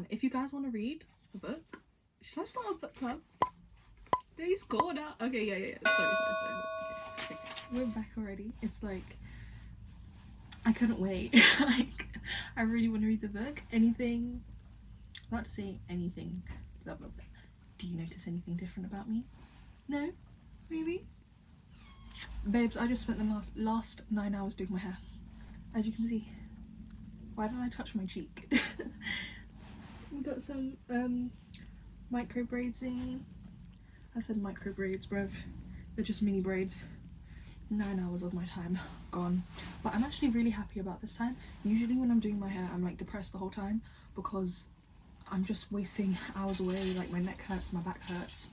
If you guys want to read the book, should I start a book club? Days go now. Okay, yeah. Sorry. Okay. We're back already. It's like I couldn't wait. Like I really want to read the book. Anything? Not to say anything. Blah blah blah. Do you notice anything different about me? No? Maybe? Babes, I just spent the last 9 hours doing my hair. As you can see. Why did I touch my cheek? We got some micro braidsing. I said micro braids, bruv. They're just mini braids. 9 hours of my time gone. But I'm actually really happy about this time. Usually when I'm doing my hair, I'm like depressed the whole time because I'm just wasting hours away. Like my neck hurts, my back hurts.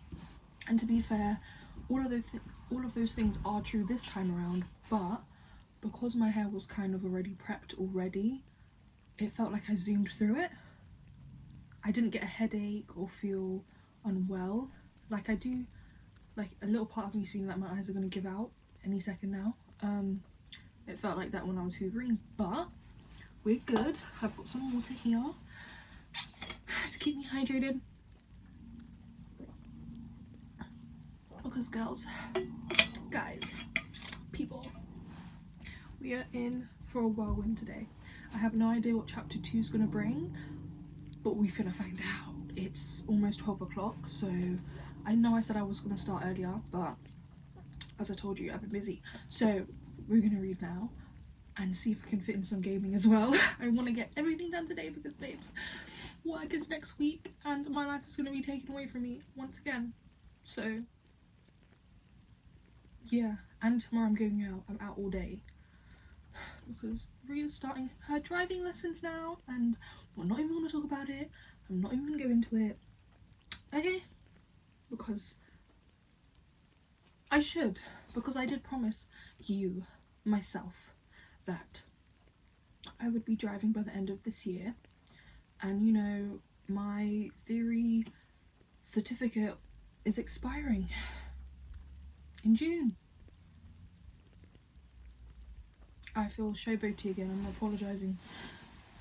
And to be fair, all of those things are true this time around. But because my hair was kind of already prepped already, it felt like I zoomed through it. I didn't get a headache or feel unwell like I do. Like a little part of me is feeling like my eyes are going to give out any second now. It felt like that when I was hoovering, but we're good. I've got some water here to keep me hydrated because girls, guys, people, we are in for a whirlwind today. I have no idea what chapter 2 is going to bring, but we finna find out. It's almost 12 o'clock, so I know I said I was going to start earlier, but as I told you, I've been busy. So we're going to read now and see if we can fit in some gaming as well. I want to get everything done today because, babes, work is next week and my life is going to be taken away from me once again. So, yeah. And tomorrow I'm going out. I'm out all day because Ria's starting her driving lessons now and we're not even going to talk about it. I'm not even going to go into it. Okay? Because I should. Because I did promise you, myself, that I would be driving by the end of this year. And you know, my theory certificate is expiring in June. I feel showboaty again. I'm apologising.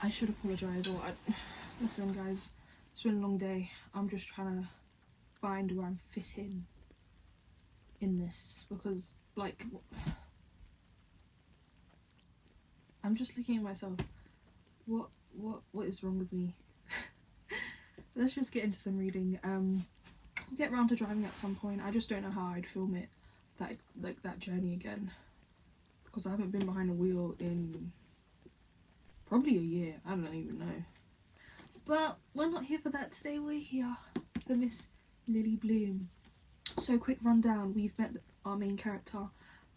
I should apologise. Listen, guys, it's been a long day. I'm just trying to find where I'm fitting in this because, like, I'm just looking at myself. What is wrong with me? Let's just get into some reading. Get round to driving at some point. I just don't know how I'd film it, that journey again, because I haven't been behind a wheel in probably a year. I don't even know. But we're not here for that today. We're here for Miss Lily Bloom. So quick rundown. We've met our main character,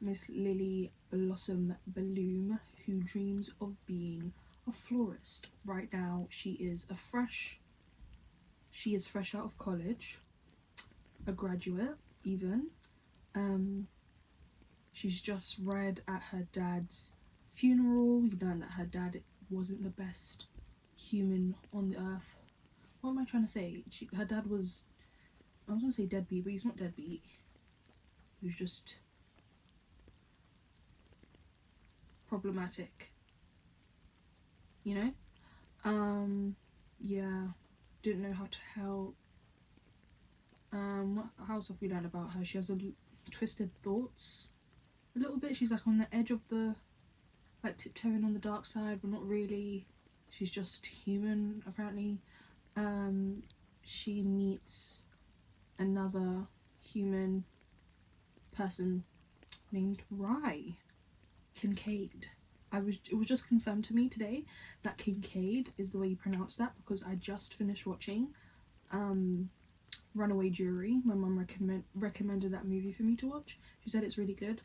Miss Lily Blossom Bloom, who dreams of being a florist. Right now she is fresh out of college, a graduate even. She's just read at her dad's funeral. We learned that her dad wasn't the best human on the earth. What am I trying to say? Her dad was, I was gonna say deadbeat, but he's not deadbeat. He was just problematic, you know? Yeah, didn't know how to help. What else have we learned about her? She has twisted thoughts a little bit. She's like on the edge of the, like, tiptoeing on the dark side, but not really. She's just human, apparently. She meets another human person named Kincaid. It was just confirmed to me today that Kincaid is the way you pronounce that, because I just finished watching Runaway Jury. My mum recommended that movie for me to watch. She said it's really good.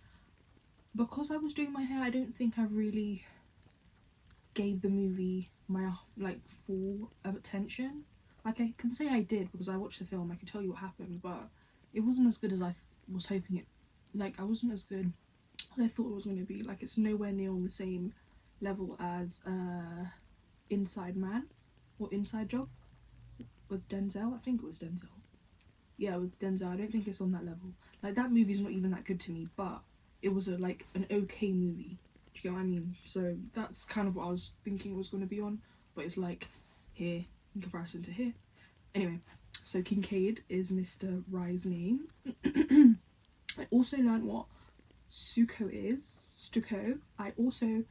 Because I was doing my hair, I don't think I really gave the movie my full attention. Like, I can say I did because I watched the film. I can tell you what happened, but it wasn't as good as I was hoping it. Like, I wasn't as good as I thought it was going to be. Like, it's nowhere near on the same level as Inside Man or Inside Job with Denzel. I think it was Denzel. Yeah, with Denzel. I don't think it's on that level. Like, that movie's not even that good to me, but it was an okay movie. Do you get what I mean? So that's kind of what I was thinking it was going to be on, but it's like here in comparison to here. Anyway, so Kincaid is Mr. Rye's name. I also learned what stucco is. Stucco. I also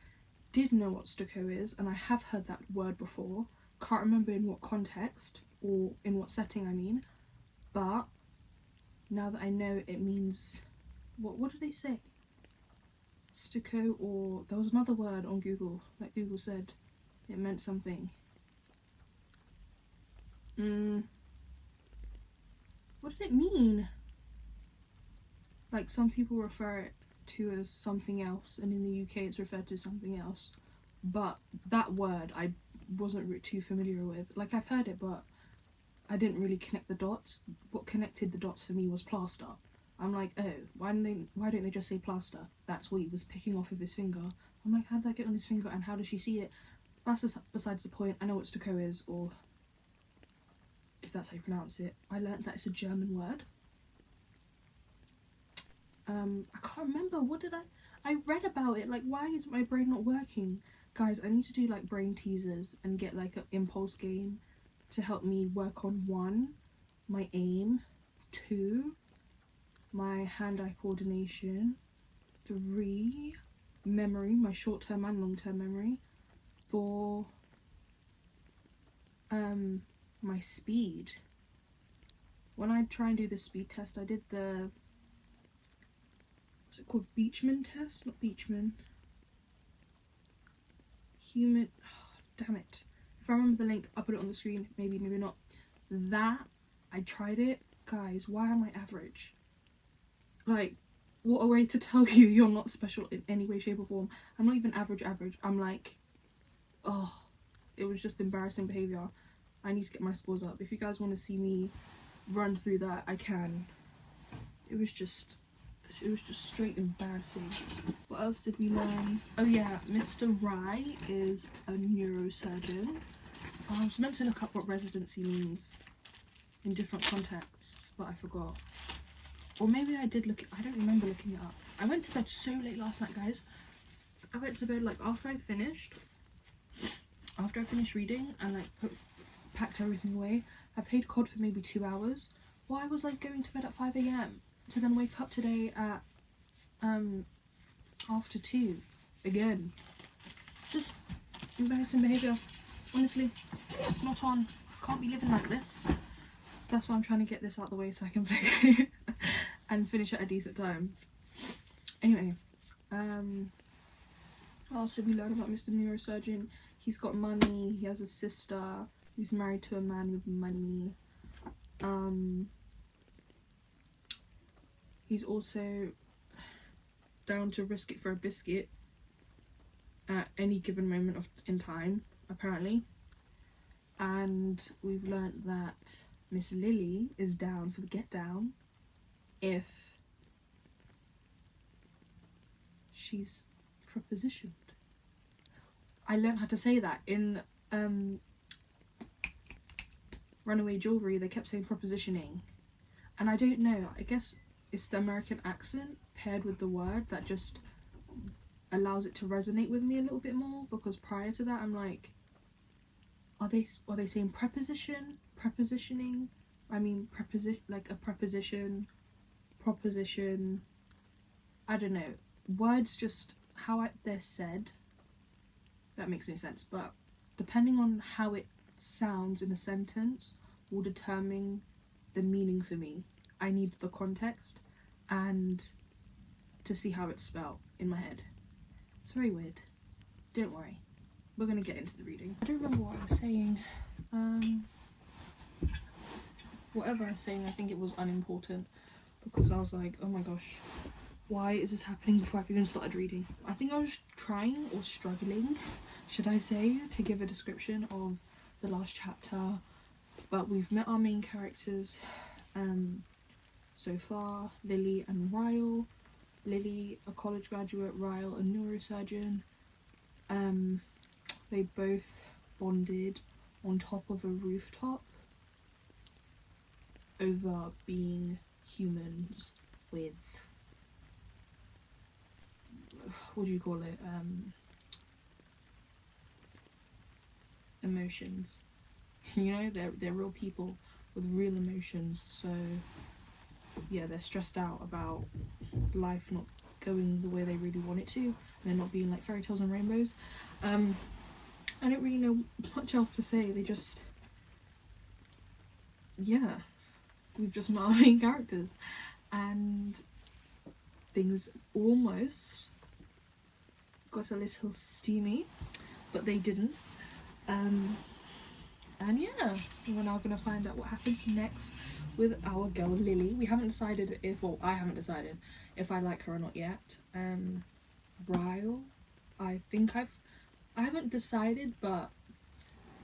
did know what stucco is, and I have heard that word before. Can't remember in what context or in what setting, I mean. But now that I know, it means, what did they say? Stucco, or there was another word on Google that Google said it meant something. What did it mean? Like, some people refer it to as something else, and in the UK it's referred to something else. But that word I wasn't too familiar with. Like, I've heard it, but I didn't really connect the dots. What connected the dots for me was plaster. I'm like, oh, why don't they just say plaster? That's what he was picking off of his finger. I'm like, how'd that get on his finger, and how does she see it? That's besides the point. I know what stucco is, or if that's how you pronounce it. I learnt that it's a German word. I can't remember. What did I read about it. Like, why is my brain not working? Guys, I need to do like brain teasers and get like an impulse game to help me work on 1, my aim, 2, my hand-eye coordination, 3, memory, my short-term and long-term memory, 4, my speed. When I try and do the speed test, I did the, what's it called, Beechman test? Not Beechman. Human, oh, damn it. If I remember the link, I'll put it on the screen. Maybe, maybe not. That, I tried it. Guys, why am I average? Like, what a way to tell you you're not special in any way, shape or form. I'm not even average. I'm like, oh, it was just embarrassing behaviour. I need to get my scores up. If you guys want to see me run through that, I can. It was just straight embarrassing. What else did we learn? Oh yeah, Mr. Rye is a neurosurgeon. I was meant to look up what residency means in different contexts, but I forgot. Or maybe I did look it, I don't remember looking it up. I went to bed so late last night, guys. I went to bed like after I finished reading and like packed everything away. I played COD for maybe 2 hours. Why was I going to bed at 5 AM to then wake up today at after 2 again? Just embarrassing behaviour. Honestly, it's not on. Can't be living like this. That's why I'm trying to get this out of the way so I can play and finish at a decent time. Anyway, what else did we learn about Mr. Neurosurgeon? He's got money, he has a sister, he's married to a man with money. He's also down to risk it for a biscuit at any given moment in time, apparently. And we've learnt that Miss Lilly is down for the get down if she's propositioned. I learnt how to say that in Runaway Jewelry. They kept saying propositioning, and I don't know, I guess it's the American accent paired with the word that just allows it to resonate with me a little bit more, because prior to that I'm like, are they saying preposition, prepositioning? I mean like a preposition, proposition, I don't know, words just how they're said, that makes no sense, but depending on how it sounds in a sentence will determine the meaning for me. I need the context and to see how it's spelled in my head. It's very weird. Don't worry, we're gonna get into the reading. I don't remember what I was saying. Whatever I was saying, I think it was unimportant, because I was like, oh my gosh, why is this happening before I've even started reading? I think I was trying, or struggling, should I say, to give a description of the last chapter, but we've met our main characters so far, Lilly and Ryle. Lilly, a college graduate, Ryle, a neurosurgeon. They both bonded on top of a rooftop over being humans with, what do you call it, emotions. You know, they're real people with real emotions. So yeah, they're stressed out about life not going the way they really want it to, and they're not being like fairy tales and rainbows. I don't really know much else to say. They just, yeah, we've just met our main characters, and things almost got a little steamy, but they didn't. And yeah, we're now gonna find out what happens next with our girl Lily. We haven't decided if, well, I haven't decided if I like her or not yet. Ryle, I haven't decided, but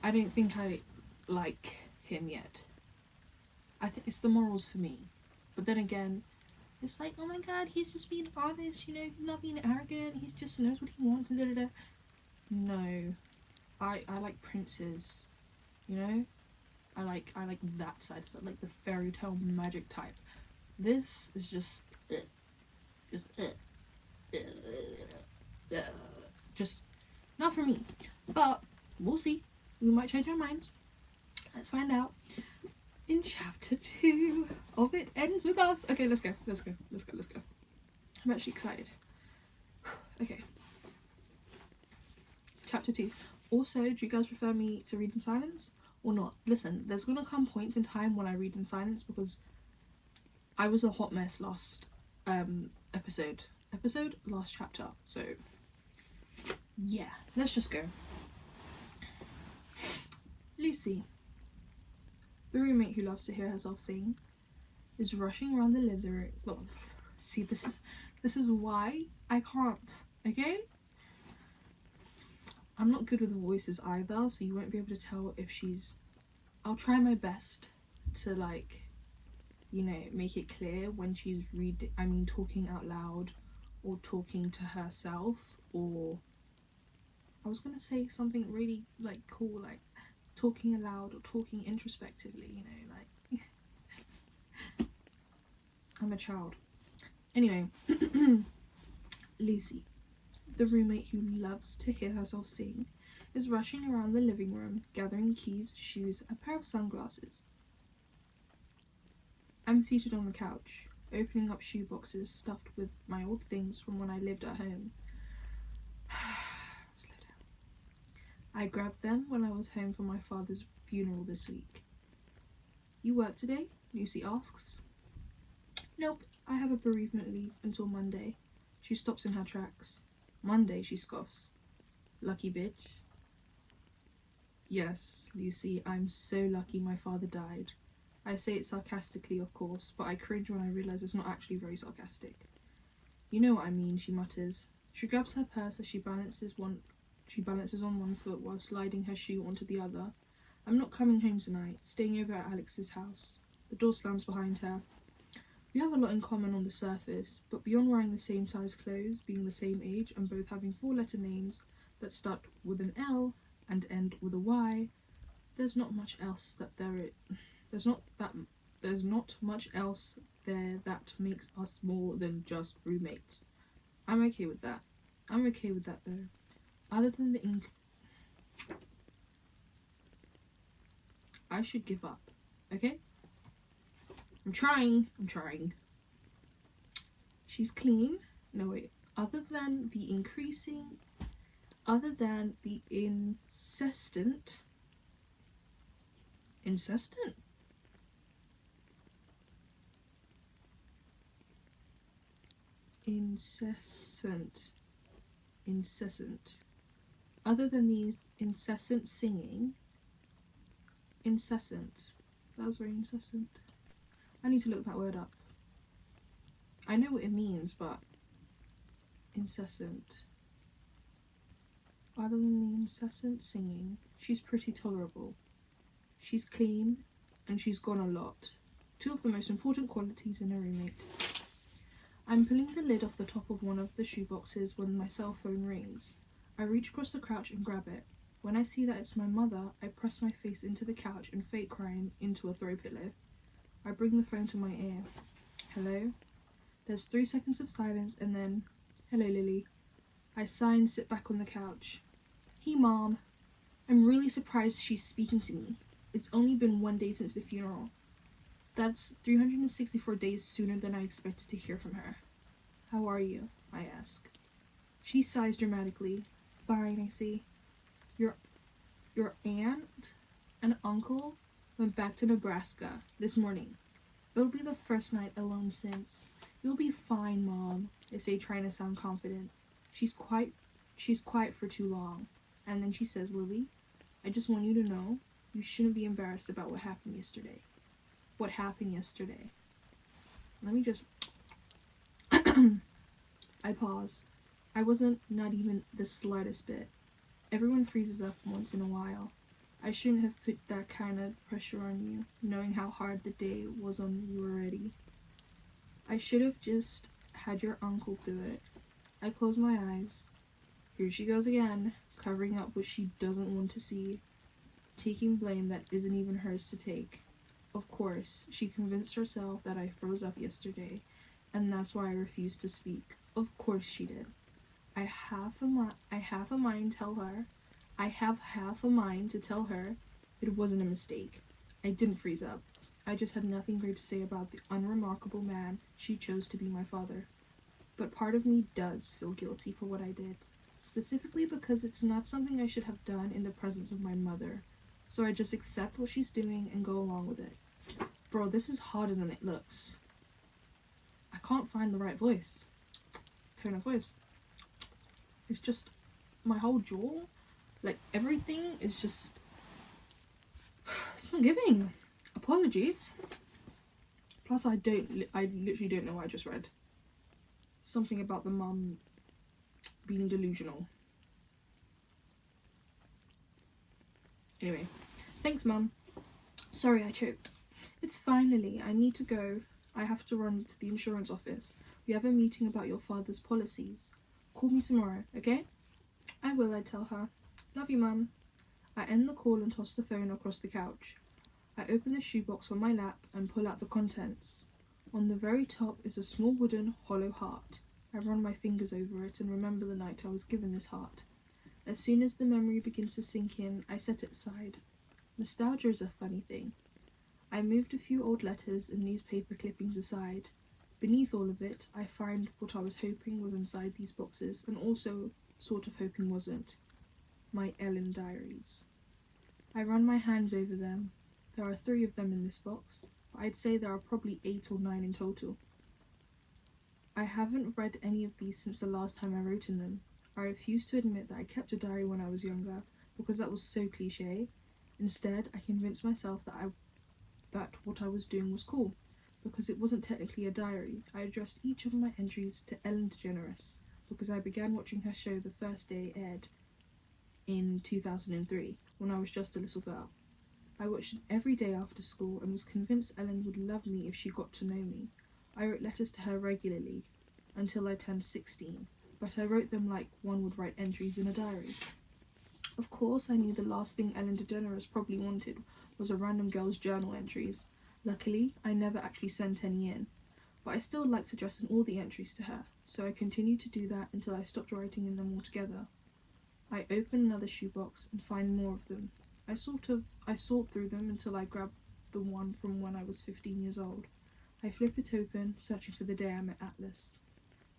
I don't think I like him yet. I think it's the morals for me. But then again, it's like, oh my god, he's just being honest, you know, he's not being arrogant, he just knows what he wants, and da-da-da. No. I like princes, you know? I like that side, so like the fairy tale magic type. This is just just not for me. But we'll see. We might change our minds. Let's find out in chapter 2 of It Ends With Us. Okay, let's go. I'm actually excited. Okay. Chapter 2. Also, do you guys prefer me to read in silence or not? Listen, there's gonna come points in time when I read in silence because I was a hot mess last last chapter. So yeah, let's just go. Lucy, the roommate who loves to hear herself sing, is rushing around the living room. Well, see, this is why I can't, okay? I'm not good with voices either, so you won't be able to tell if she's... I'll try my best to, like, you know, make it clear when she's talking out loud or talking to herself, or... I was gonna say something really, like, cool, like, talking aloud or talking introspectively, you know, like... I'm a child. Anyway, Lucy, the roommate who loves to hear herself sing, is rushing around the living room, gathering keys, shoes, a pair of sunglasses. I'm seated on the couch, opening up shoe boxes stuffed with my old things from when I lived at home. Slow down. I grabbed them when I was home for my father's funeral this week. You work today? Lucy asks. Nope, I have a bereavement leave until Monday. She stops in her tracks. Monday, she scoffs. Lucky bitch. Yes, Lucy, I'm so lucky my father died. I say it sarcastically, of course, but I cringe when I realise it's not actually very sarcastic. You know what I mean, she mutters. She grabs her purse as she balances on one foot while sliding her shoe onto the other. I'm not coming home tonight, staying over at Alex's house. The door slams behind her. We have a lot in common on the surface, but beyond wearing the same size clothes, being the same age, and both having 4-letter names that start with an L and end with a Y, there's not much else there's not much else there that makes us more than just roommates. I'm okay with that. Though. Other than the I should give up, okay? I'm trying. She's clean. No, wait. Other than the incessant other than the incessant singing, that was very incessant. I need to look that word up. I know what it means, but incessant. Other than the incessant singing, she's pretty tolerable. She's clean, and she's gone a lot. 2 of the most important qualities in a roommate. I'm pulling the lid off the top of one of the shoeboxes when my cell phone rings. I reach across the couch and grab it. When I see that it's my mother, I press my face into the couch and fake crying into a throw pillow. I bring the phone to my ear. Hello? There's 3 seconds of silence and then, hello Lily. I sigh and sit back on the couch. Hey Mom. I'm really surprised she's speaking to me. It's only been 1 day since the funeral. That's 364 days sooner than I expected to hear from her. How are you? I ask. She sighs dramatically. Fine, I say. Your aunt and uncle went back to Nebraska this morning. It'll be the first night alone since. You'll be fine, Mom, I say, trying to sound confident. She's quiet for too long. And then she says, Lily, I just want you to know you shouldn't be embarrassed about what happened yesterday. What happened yesterday? Let me just... I pause. I wasn't, not even the slightest bit. Everyone freezes up once in a while. I shouldn't have put that kind of pressure on you, knowing how hard the day was on you already. I should have just had your uncle do it. I close my eyes. Here she goes again, covering up what she doesn't want to see, taking blame that isn't even hers to take. Of course, she convinced herself that I froze up yesterday, and that's why I refused to speak. Of course she did. I have a mind to tell her it wasn't a mistake. I didn't freeze up. I just had nothing great to say about the unremarkable man she chose to be my father. But part of me does feel guilty for what I did, specifically because it's not something I should have done in the presence of my mother. So I just accept what she's doing and go along with it. Bro, this is harder than it looks. I can't find the right voice. Tone of voice. It's just my whole jaw, like everything is just, it's not giving. Apologies. Plus I literally don't know what I just read. Something about the mum being delusional. Anyway, thanks Mum. Sorry I choked. It's fine, Lily, I need to go. I have to run to the insurance office. We have a meeting about your father's policies. Call me tomorrow, okay? I will, I tell her. Love you, Mum. I end the call and toss the phone across the couch. I open the shoebox on my lap and pull out the contents. On the very top is a small wooden hollow heart. I run my fingers over it and remember the night I was given this heart. As soon as the memory begins to sink in, I set it aside. Nostalgia is a funny thing. I moved a few old letters and newspaper clippings aside. Beneath all of it, I find what I was hoping was inside these boxes, and also sort of hoping wasn't. My Ellen diaries. I run my hands over them. There are 3 of them in this box, but I'd say there are probably 8 or 9 in total. I haven't read any of these since the last time I wrote in them. I refuse to admit that I kept a diary when I was younger, because that was so cliche. Instead, I convinced myself that what I was doing was cool. Because it wasn't technically a diary, I addressed each of my entries to Ellen DeGeneres, because I began watching her show the first day it aired in 2003, when I was just a little girl. I watched it every day after school and was convinced Ellen would love me if she got to know me. I wrote letters to her regularly, until I turned 16, but I wrote them like one would write entries in a diary. Of course, I knew the last thing Ellen DeGeneres probably wanted was a random girl's journal entries. Luckily, I never actually sent any in, but I still liked addressing all the entries to her, so I continued to do that until I stopped writing in them altogether. I open another shoebox and find more of them. I sort through them until I grab the one from when I was 15 years old. I flip it open, searching for the day I met Atlas.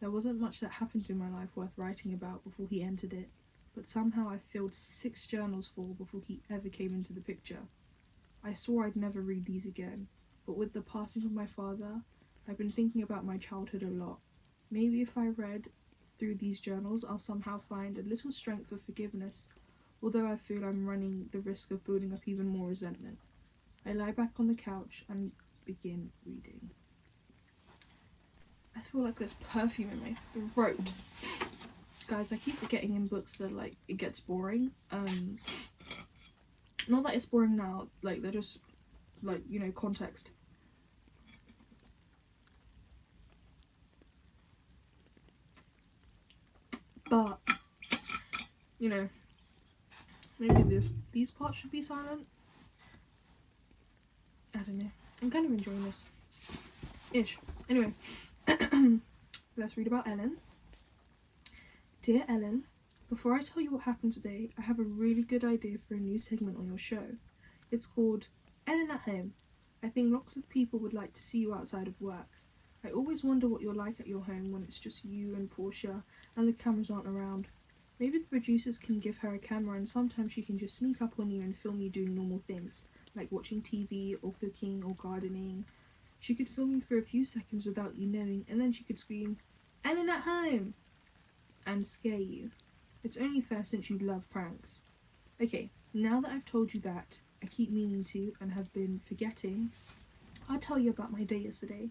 There wasn't much that happened in my life worth writing about before he entered it, but somehow I filled 6 journals full before he ever came into the picture. I swore I'd never read these again, but with the passing of my father, I've been thinking about my childhood a lot. Maybe if I read through these journals, I'll somehow find a little strength for forgiveness, although I feel I'm running the risk of building up even more resentment. I lie back on the couch and begin reading. I feel like there's perfume in my throat. Guys, I keep forgetting in books that, like, it gets boring. Not that it's boring now, like, they're just, like, you know, context. But, you know, maybe these parts should be silent. I don't know. I'm kind of enjoying this. Ish. Anyway, let's read about Ellen. Dear Ellen, before I tell you what happened today, I have a really good idea for a new segment on your show. It's called Ellen at Home. I think lots of people would like to see you outside of work. I always wonder what you're like at your home when it's just you and Portia and the cameras aren't around. Maybe the producers can give her a camera and sometimes she can just sneak up on you and film you doing normal things, like watching TV or cooking or gardening. She could film you for a few seconds without you knowing, and then she could scream, "Ellen at home!" and scare you. It's only fair since you love pranks. Okay, now that I've told you that, I keep meaning to and have been forgetting, I'll tell you about my day yesterday.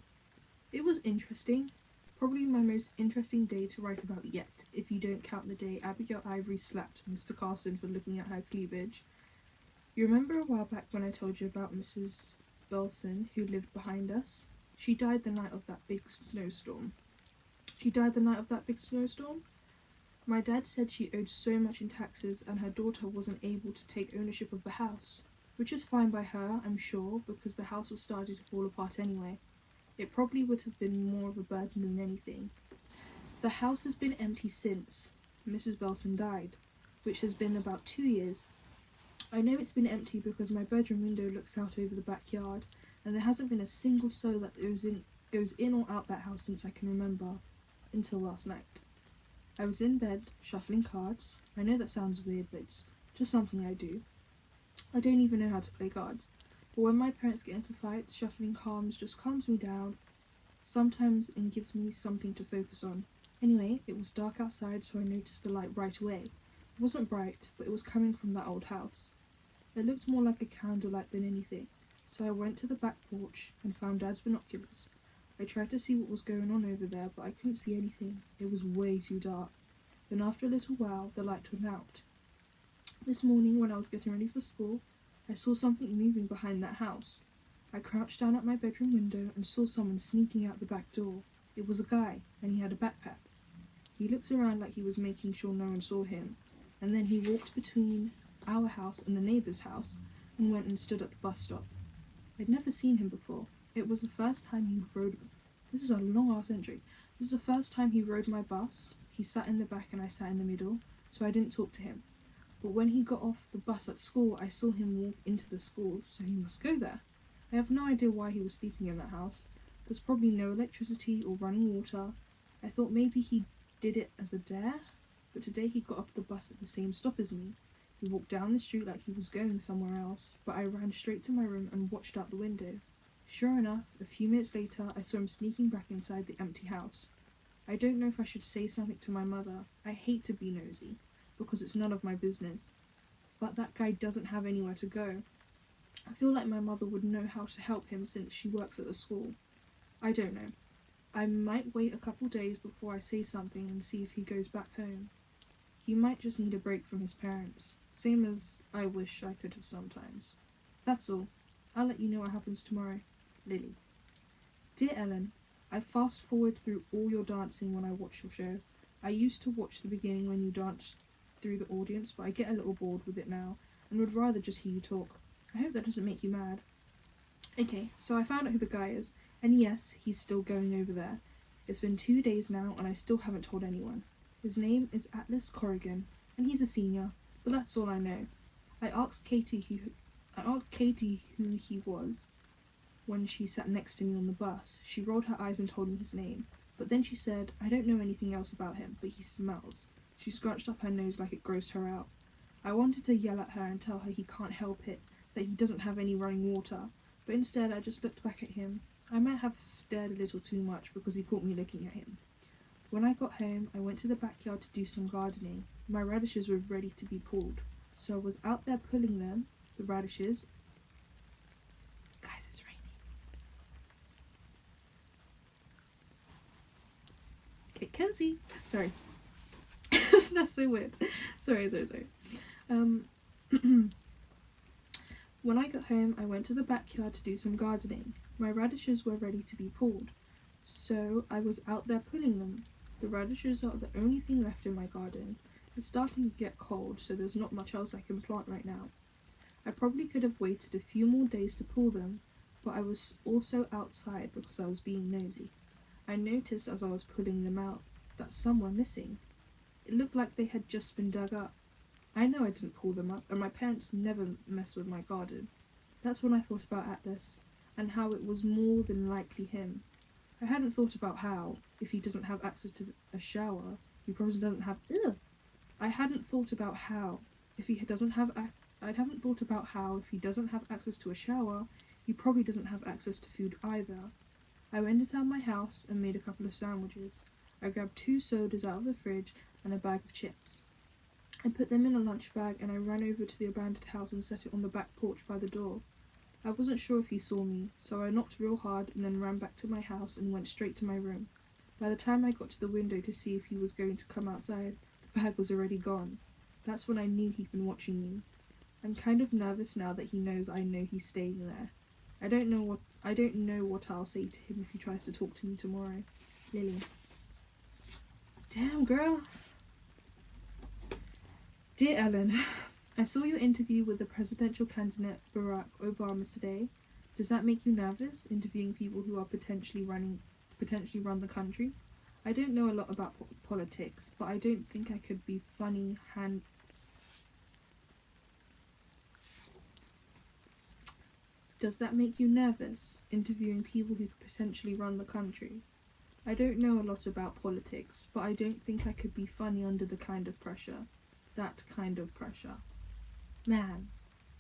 It was interesting. Probably my most interesting day to write about yet, if you don't count the day Abigail Ivory slapped Mr. Carson for looking at her cleavage. You remember a while back when I told you about Mrs. Belson, who lived behind us? She died the night of that big snowstorm. My dad said she owed so much in taxes and her daughter wasn't able to take ownership of the house, which is fine by her, I'm sure, because the house was starting to fall apart anyway. It probably would have been more of a burden than anything. The house has been empty since Mrs. Belson died, which has been about 2 years. I know it's been empty because my bedroom window looks out over the backyard, and there hasn't been a single soul that goes in or out that house since I can remember, until last night. I was in bed, shuffling cards. I know that sounds weird, but it's just something I do. I don't even know how to play cards. But when my parents get into fights, shuffling cards just calms me down, sometimes, and gives me something to focus on. Anyway, it was dark outside, so I noticed the light right away. It wasn't bright, but it was coming from that old house. It looked more like a candlelight than anything, so I went to the back porch and found Dad's binoculars. I tried to see what was going on over there, but I couldn't see anything. It was way too dark. Then after a little while, the light went out. This morning, when I was getting ready for school, I saw something moving behind that house. I crouched down at my bedroom window and saw someone sneaking out the back door. It was a guy, and he had a backpack. He looked around like he was making sure no one saw him, and then he walked between our house and the neighbour's house and went and stood at the bus stop. I'd never seen him before. It was the first time he rode... This is a long-ass entry. This is the first time he rode my bus. He sat in the back and I sat in the middle, so I didn't talk to him. But when he got off the bus at school, I saw him walk into the school, so he must go there. I have no idea why he was sleeping in that house. There's probably no electricity or running water. I thought maybe he did it as a dare, but today he got off the bus at the same stop as me. He walked down the street like he was going somewhere else, but I ran straight to my room and watched out the window. Sure enough, a few minutes later, I saw him sneaking back inside the empty house. I don't know if I should say something to my mother. I hate to be nosy, because it's none of my business. But that guy doesn't have anywhere to go. I feel like my mother would know how to help him since she works at the school. I don't know. I might wait a couple days before I say something and see if he goes back home. He might just need a break from his parents, same as I wish I could have sometimes. That's all. I'll let you know what happens tomorrow. Lily. Dear Ellen, I fast forward through all your dancing when I watch your show. I used to watch the beginning when you danced through the audience, but I get a little bored with it now and would rather just hear you talk. I hope that doesn't make you mad. Okay, so I found out who the guy is, and yes, he's still going over there. It's been 2 days now and I still haven't told anyone. His name is Atlas Corrigan, and he's a senior, but that's all I know. I asked Katie who he was when she sat next to me on the bus. She rolled her eyes and told me his name, but then she said, I don't know anything else about him, but he smells. She scrunched up her nose like it grossed her out. I wanted to yell at her and tell her he can't help it, that he doesn't have any running water, but instead I just looked back at him. I might have stared a little too much because he caught me looking at him. When I got home, I went to the backyard to do some gardening. My radishes were ready to be pulled, so I was out there pulling them, the radishes. Guys, it's raining. Get cozy. Sorry. That's so weird. Sorry. When I got home, I went to the backyard to do some gardening. My radishes were ready to be pulled, so I was out there pulling them. The radishes are the only thing left in my garden. It's starting to get cold, so there's not much else I can plant right now. I probably could have waited a few more days to pull them, but I was also outside because I was being nosy. I noticed as I was pulling them out that some were missing. It looked like they had just been dug up. I know I didn't pull them up, and my parents never mess with my garden. That's when I thought about Atlas, and how it was more than likely him. I hadn't thought about how, if he doesn't have access to a shower, he probably doesn't have... I hadn't thought about how, if he doesn't have... I haven't thought about how, if he doesn't have access to a shower, he probably doesn't have access to food either. I went inside my house and made a couple of sandwiches. I grabbed 2 sodas out of the fridge and a bag of chips. I put them in a lunch bag and I ran over to the abandoned house and set it on the back porch by the door. I wasn't sure if he saw me, so I knocked real hard and then ran back to my house and went straight to my room. By the time I got to the window to see if he was going to come outside, the bag was already gone. That's when I knew he'd been watching me. I'm kind of nervous now that he knows I know he's staying there. I don't know what I'll say to him if he tries to talk to me tomorrow. Lily. Damn, girl. Dear Ellen, I saw your interview with the presidential candidate Barack Obama today. Does that make you nervous, interviewing people who are potentially run the country? I don't know a lot about politics, but I don't think I could be funny Does that make you nervous, interviewing people who could potentially run the country? I don't know a lot about politics, but I don't think I could be funny under the kind of pressure. That kind of pressure. Man,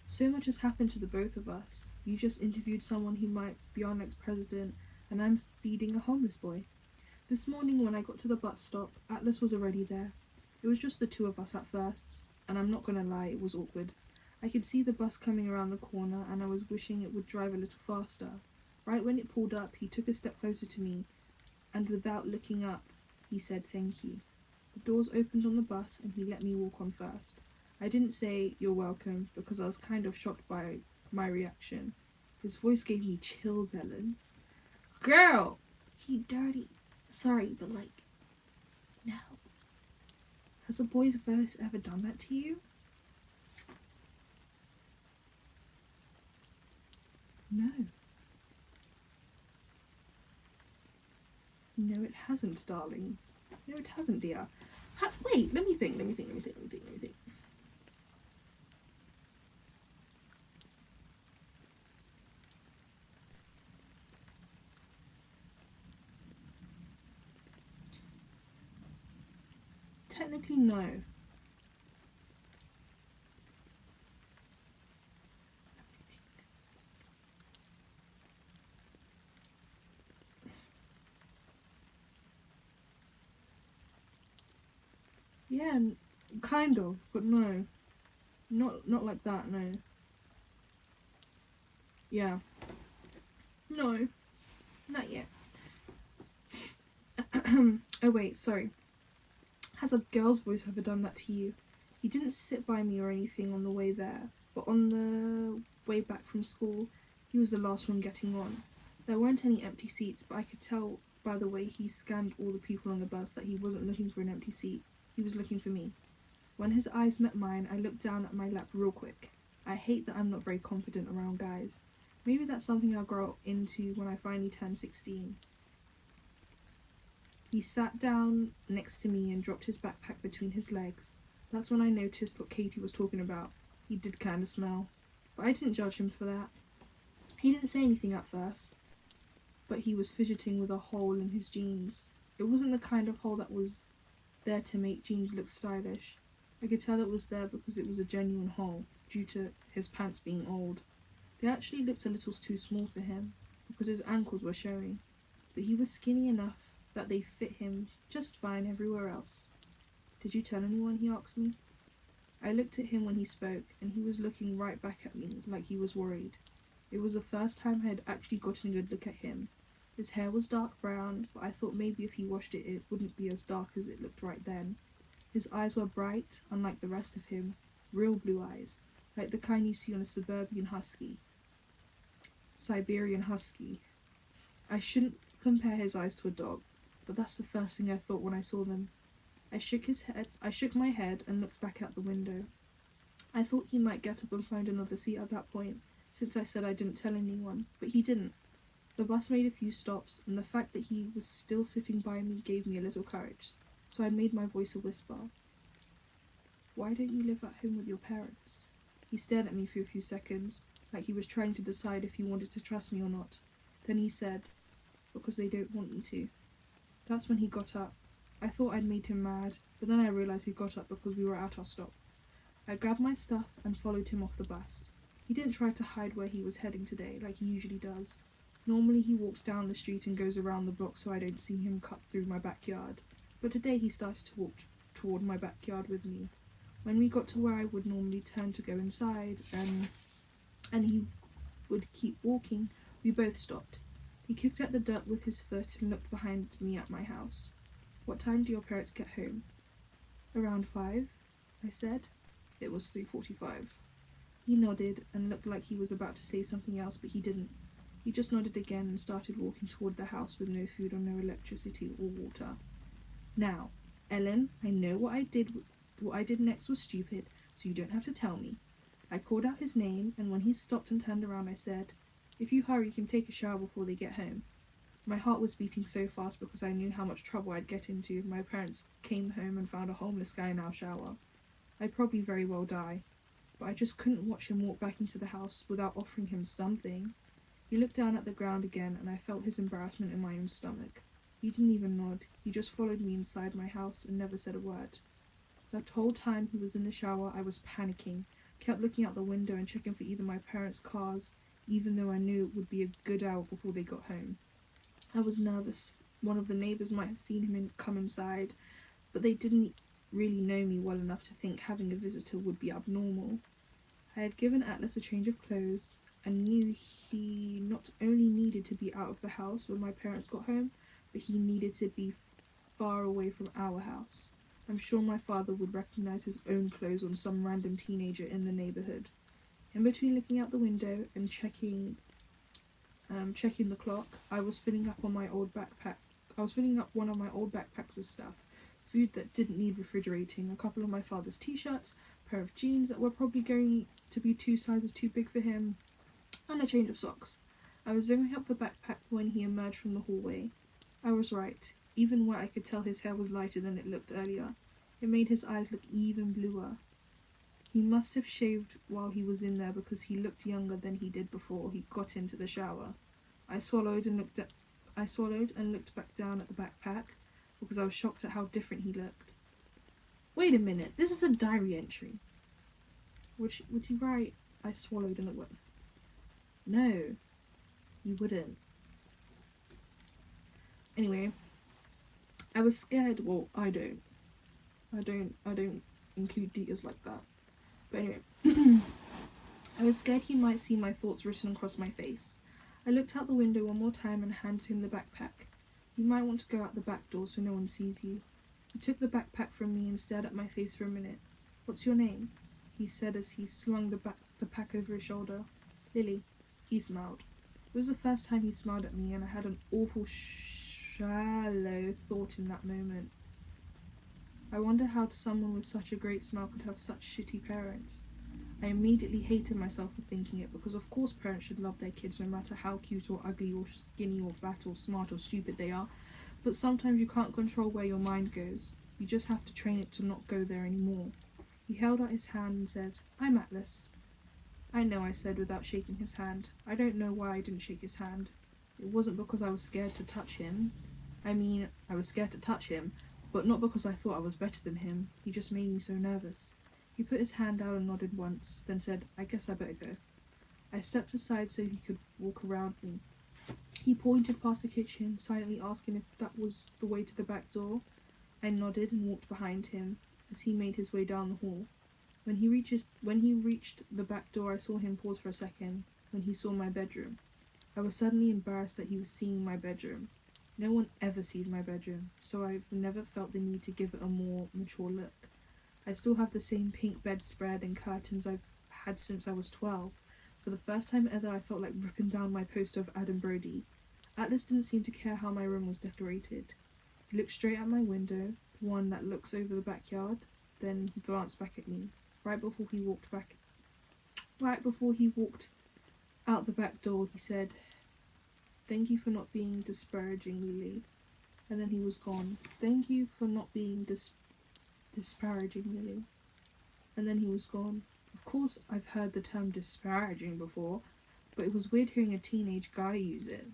so much has happened to the both of us. You just interviewed someone who might be our next president, and I'm feeding a homeless boy. This morning when I got to the bus stop, Atlas was already there. It was just the 2 of us at first, and I'm not gonna lie, it was awkward. I could see the bus coming around the corner, and I was wishing it would drive a little faster. Right when it pulled up, he took a step closer to me, and without looking up, he said thank you. The doors opened on the bus, and he let me walk on first. I didn't say, "You're welcome," because I was kind of shocked by my reaction. His voice gave me chills, Ellen. Girl! He dirty. Sorry, but no. Has a boy's voice ever done that to you? No. No, it hasn't, darling. No, it hasn't, dear. Wait, let me think. Technically, no. Yeah, kind of, but no. Not like that, no. Yeah. No. Not yet. Oh wait, sorry. Has a girl's voice ever done that to you? He didn't sit by me or anything on the way there, but on the way back from school, he was the last one getting on. There weren't any empty seats, but I could tell by the way he scanned all the people on the bus that he wasn't looking for an empty seat. He was looking for me. When his eyes met mine, I looked down at my lap real quick. I hate that I'm not very confident around guys. Maybe that's something I'll grow into when I finally turn 16. He sat down next to me and dropped his backpack between his legs. That's when I noticed what Katie was talking about. He did kind of smell. But I didn't judge him for that. He didn't say anything at first, but he was fidgeting with a hole in his jeans. It wasn't the kind of hole that was there to make jeans look stylish. I could tell it was there because it was a genuine hole, due to his pants being old. They actually looked a little too small for him, because his ankles were showing, but he was skinny enough that they fit him just fine everywhere else. Did you tell anyone? He asked me. I looked at him when he spoke, and he was looking right back at me like he was worried. It was the first time I had actually gotten a good look at him. His hair was dark brown, but I thought maybe if he washed it, it wouldn't be as dark as it looked right then. His eyes were bright, unlike the rest of him. Real blue eyes, like the kind you see on a Siberian husky. I shouldn't compare his eyes to a dog, but that's the first thing I thought when I saw them. I shook my head and looked back out the window. I thought he might get up and find another seat at that point, since I said I didn't tell anyone, but he didn't. The bus made a few stops, and the fact that he was still sitting by me gave me a little courage, so I made my voice a whisper. Why don't you live at home with your parents? He stared at me for a few seconds. like he was trying to decide if he wanted to trust me or not. Then he said, "Because they don't want me to." That's when he got up. I thought I'd made him mad, but then I realised he got up because we were at our stop. I grabbed my stuff and followed him off the bus. He didn't try to hide where he was heading today, like he usually does. Normally he walks down the street and goes around the block so I don't see him cut through my backyard. But today he started to walk toward my backyard with me. When we got to where I would normally turn to go inside, and he would keep walking, we both stopped. He kicked at the dirt with his foot and looked behind me at my house. "What time do your parents get home?" "Around 5, I said. It was 3:45. He nodded and looked like he was about to say something else, but he didn't. He just nodded again and started walking toward the house with no food or no electricity or water. "Now, Ellen, I know what I did next was stupid, so you don't have to tell me." I called out his name, and when he stopped and turned around, I said, "If you hurry, you can take a shower before they get home." My heart was beating so fast because I knew how much trouble I'd get into if my parents came home and found a homeless guy in our shower. I'd probably very well die, but I just couldn't watch him walk back into the house without offering him something. He looked down at the ground again, and I felt his embarrassment in my own stomach. He didn't even nod. He just followed me inside my house and never said a word. That whole time he was in the shower, I was panicking, kept looking out the window and checking for either my parents' cars, even though I knew it would be a good hour before they got home. I was nervous. One of the neighbours might have seen him come inside, but they didn't really know me well enough to think having a visitor would be abnormal. I had given Atlas a change of clothes and knew he not only needed to be out of the house when my parents got home, but he needed to be far away from our house. I'm sure my father would recognise his own clothes on some random teenager in the neighbourhood. In between looking out the window and checking the clock, I was filling up one of my old backpacks with stuff. Food that didn't need refrigerating, a couple of my father's t-shirts, a pair of jeans that were probably going to be 2 sizes too big for him, and a change of socks. I was zooming up the backpack when he emerged from the hallway. I was right. Even where I could tell his hair was lighter than it looked earlier, it made his eyes look even bluer. He must have shaved while he was in there because he looked younger than he did before he got into the shower. I swallowed and looked back down at the backpack because I was shocked at how different he looked. Wait a minute, this is a diary entry. Would you write, "I swallowed and looked"? No, you wouldn't. Anyway, I was scared. Well, I don't include details like that. But anyway, I was scared he might see my thoughts written across my face. I looked out the window one more time and handed him the backpack. "You might want to go out the back door so no one sees you." He took the backpack from me and stared at my face for a minute. "What's your name?" he said as he slung the pack over his shoulder. "Lilly." He smiled. It was the first time he smiled at me, and I had an awful shallow thought in that moment. I wonder how someone with such a great smile could have such shitty parents. I immediately hated myself for thinking it, because of course parents should love their kids no matter how cute or ugly or skinny or fat or smart or stupid they are, but sometimes you can't control where your mind goes. You just have to train it to not go there anymore. He held out his hand and said, "I'm Atlas." "I know," I said without shaking his hand. I don't know why I didn't shake his hand. It wasn't because I was scared to touch him. I was scared to touch him, but not because I thought I was better than him. He just made me so nervous. He put his hand out and nodded once, then said, "I guess I better go." I stepped aside so he could walk around me. He pointed past the kitchen, silently asking if that was the way to the back door. I nodded and walked behind him as he made his way down the hall. When he reached the back door, I saw him pause for a second when he saw my bedroom. I was suddenly embarrassed that he was seeing my bedroom. No one ever sees my bedroom, so I've never felt the need to give it a more mature look. I still have the same pink bedspread and curtains I've had since I was 12. For the first time ever, I felt like ripping down my poster of Adam Brody. Atlas didn't seem to care how my room was decorated. He looked straight at my window, the one that looks over the backyard, then he glanced back at me. Right before he walked out the back door, he said, "Thank you for not being disparaging, Lilly." And then he was gone. "Thank you for not being disparaging, Lilly." And then he was gone. Of course, I've heard the term disparaging before, but it was weird hearing a teenage guy use it.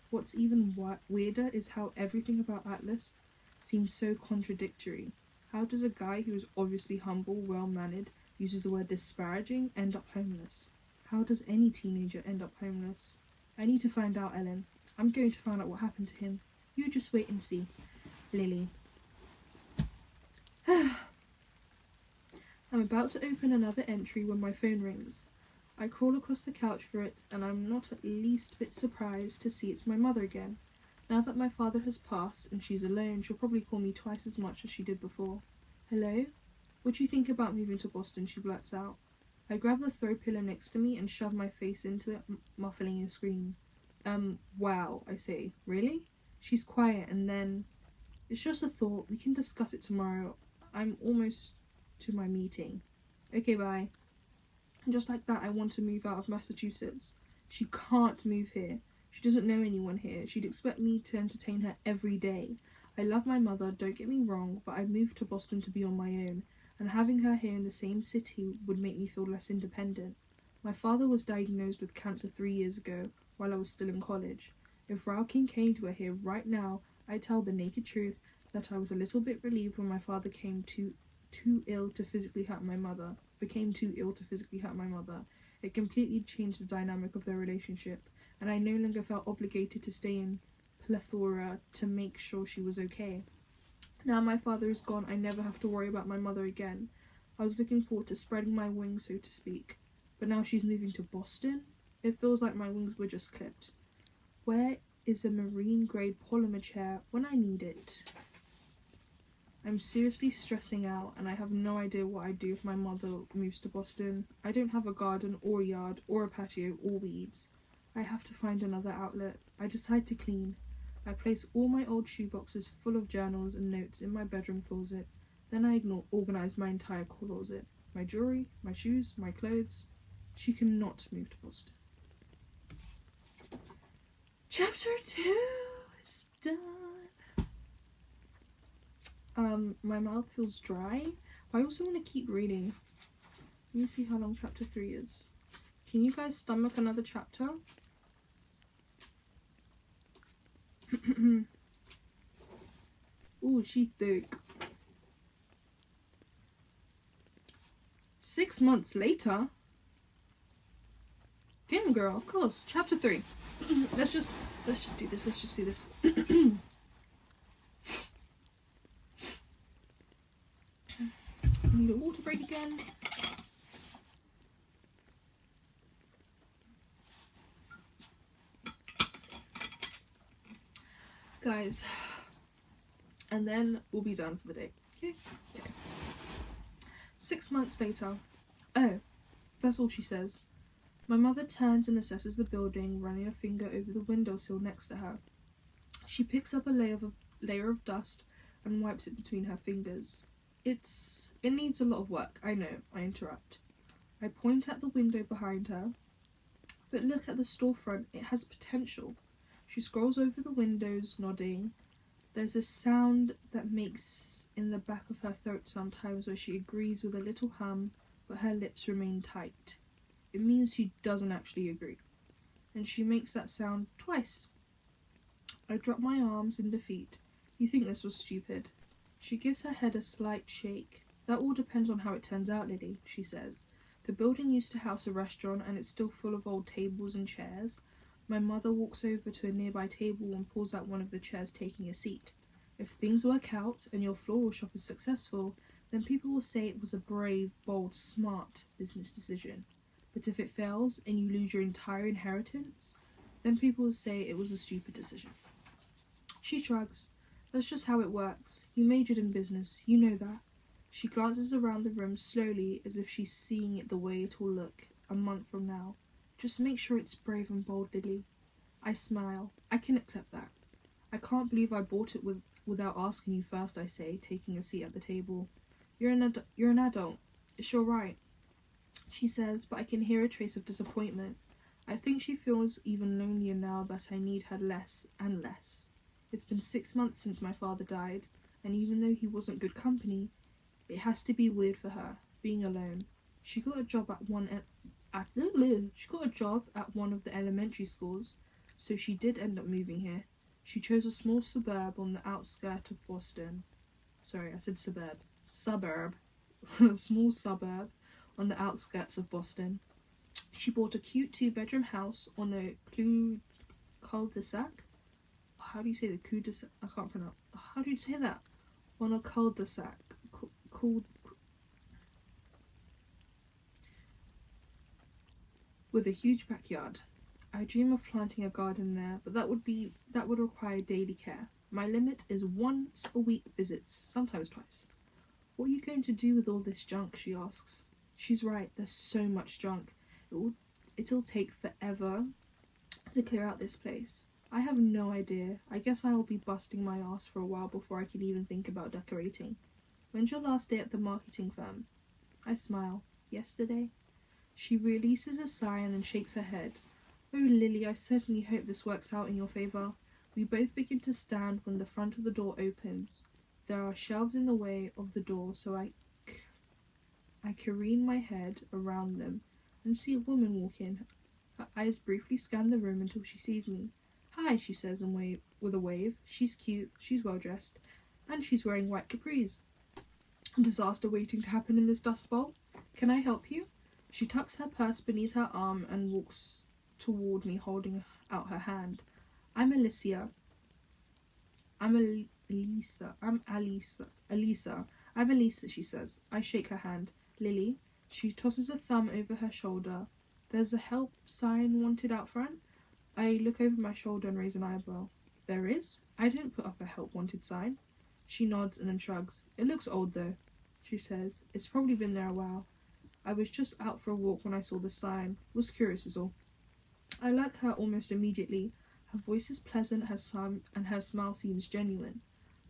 What's even weirder is how everything about Atlas seems so contradictory. How does a guy who is obviously humble, well-mannered, uses the word disparaging, end up homeless? How does any teenager end up homeless? I need to find out, Ellen. I'm going to find out what happened to him. You just wait and see. Lily. I'm about to open another entry when my phone rings. I crawl across the couch for it, and I'm not at least bit surprised to see it's my mother again. Now that my father has passed and she's alone, she'll probably call me twice as much as she did before. Hello? What do you think about moving to Boston? She blurts out. I grab the throw pillow next to me and shove my face into it, muffling a scream. Wow, I say. Really? She's quiet, and then... It's just a thought. We can discuss it tomorrow. I'm almost to my meeting. Okay, bye. And just like that, I want to move out of Massachusetts. She can't move here. She doesn't know anyone here. She'd expect me to entertain her every day. I love my mother, don't get me wrong, but I moved to Boston to be on my own, and having her here in the same city would make me feel less independent. My father was diagnosed with cancer 3 years ago, while I was still in college. If Rao Kincaid were here right now, I'd tell the naked truth that I was a little bit relieved when my father became too ill to physically hurt my mother. It completely changed the dynamic of their relationship, and I no longer felt obligated to stay in plethora to make sure she was okay. Now my father is gone, I never have to worry about my mother again. I was looking forward to spreading my wings, so to speak. But now she's moving to Boston? It feels like my wings were just clipped. Where is a marine-grade polymer chair when I need it? I'm seriously stressing out, and I have no idea what I'd do if my mother moves to Boston. I don't have a garden or yard or a patio or weeds. I have to find another outlet. I decide to clean. I place all my old shoeboxes full of journals and notes in my bedroom closet. Then I organize my entire closet. My jewelry, my shoes, my clothes. She cannot move to Boston. Chapter 2 is done. My mouth feels dry, but I also want to keep reading. Let me see how long chapter 3 is. Can you guys stomach another chapter? Ooh, she thick. 6 months later? Damn, girl, of course. Chapter 3. Let's just do this. Need a water break again. Guys, and then we'll be done for the day. Okay. 6 months later. Oh, that's all she says. My mother turns and assesses the building, running a finger over the windowsill next to her. She picks up a layer of dust and wipes it between her fingers. It needs a lot of work, I know, I interrupt. I point at the window behind her. But look at the storefront, it has potential. She scrolls over the windows, nodding. There's a sound that makes in the back of her throat sometimes where she agrees with a little hum, but her lips remain tight. It means she doesn't actually agree. And she makes that sound twice. I drop my arms in defeat. You think this was stupid. She gives her head a slight shake. That all depends on how it turns out, Lily, she says. The building used to house a restaurant and it's still full of old tables and chairs. My mother walks over to a nearby table and pulls out one of the chairs, taking a seat. If things work out and your floral shop is successful, then people will say it was a brave, bold, smart business decision. But if it fails and you lose your entire inheritance, then people will say it was a stupid decision. She shrugs. That's just how it works. You majored in business, you know that. She glances around the room slowly as if she's seeing it the way it will look a month from now. Just make sure it's brave and bold, Lily. I smile. I can accept that. I can't believe I bought it without asking you first, I say, taking a seat at the table. You're an adult. It's your right, she says, but I can hear a trace of disappointment. I think she feels even lonelier now that I need her less and less. It's been 6 months since my father died, and even though he wasn't good company, it has to be weird for her, being alone. She got a job at one of the elementary schools, so she did end up moving here. She chose a small suburb on the outskirts of Boston. Sorry, I said suburb. Suburb. A small suburb on the outskirts of Boston. She bought a cute 2-bedroom house on a cul-de-sac. How do you say the cul-de-sac? I can't pronounce. How do you say that? On a cul-de-sac. With a huge backyard. I dream of planting a garden there, but that would require daily care. My limit is once a week visits, sometimes twice. What are you going to do with all this junk? She asks. She's right, there's so much junk. It'll take forever to clear out this place. I have no idea. I guess I'll be busting my ass for a while before I can even think about decorating. When's your last day at the marketing firm? I smile. Yesterday? She releases a sigh and then shakes her head. Oh, Lily, I certainly hope this works out in your favour. We both begin to stand when the front of the door opens. There are shelves in the way of the door, so I careen my head around them and see a woman walk in. Her eyes briefly scan the room until she sees me. Hi, she says with a wave. She's cute, she's well dressed, and she's wearing white capris. Disaster waiting to happen in this dust bowl. Can I help you? She tucks her purse beneath her arm and walks toward me, holding out her hand. I'm Alicia. I'm Elisa, she says. I shake her hand. Lily. She tosses a thumb over her shoulder. There's a help sign wanted out front. I look over my shoulder and raise an eyebrow. There is? I didn't put up a help wanted sign. She nods and then shrugs. It looks old though, she says. It's probably been there a while. I was just out for a walk when I saw the sign. Was curious is all. I like her almost immediately. Her voice is pleasant, and her smile seems genuine.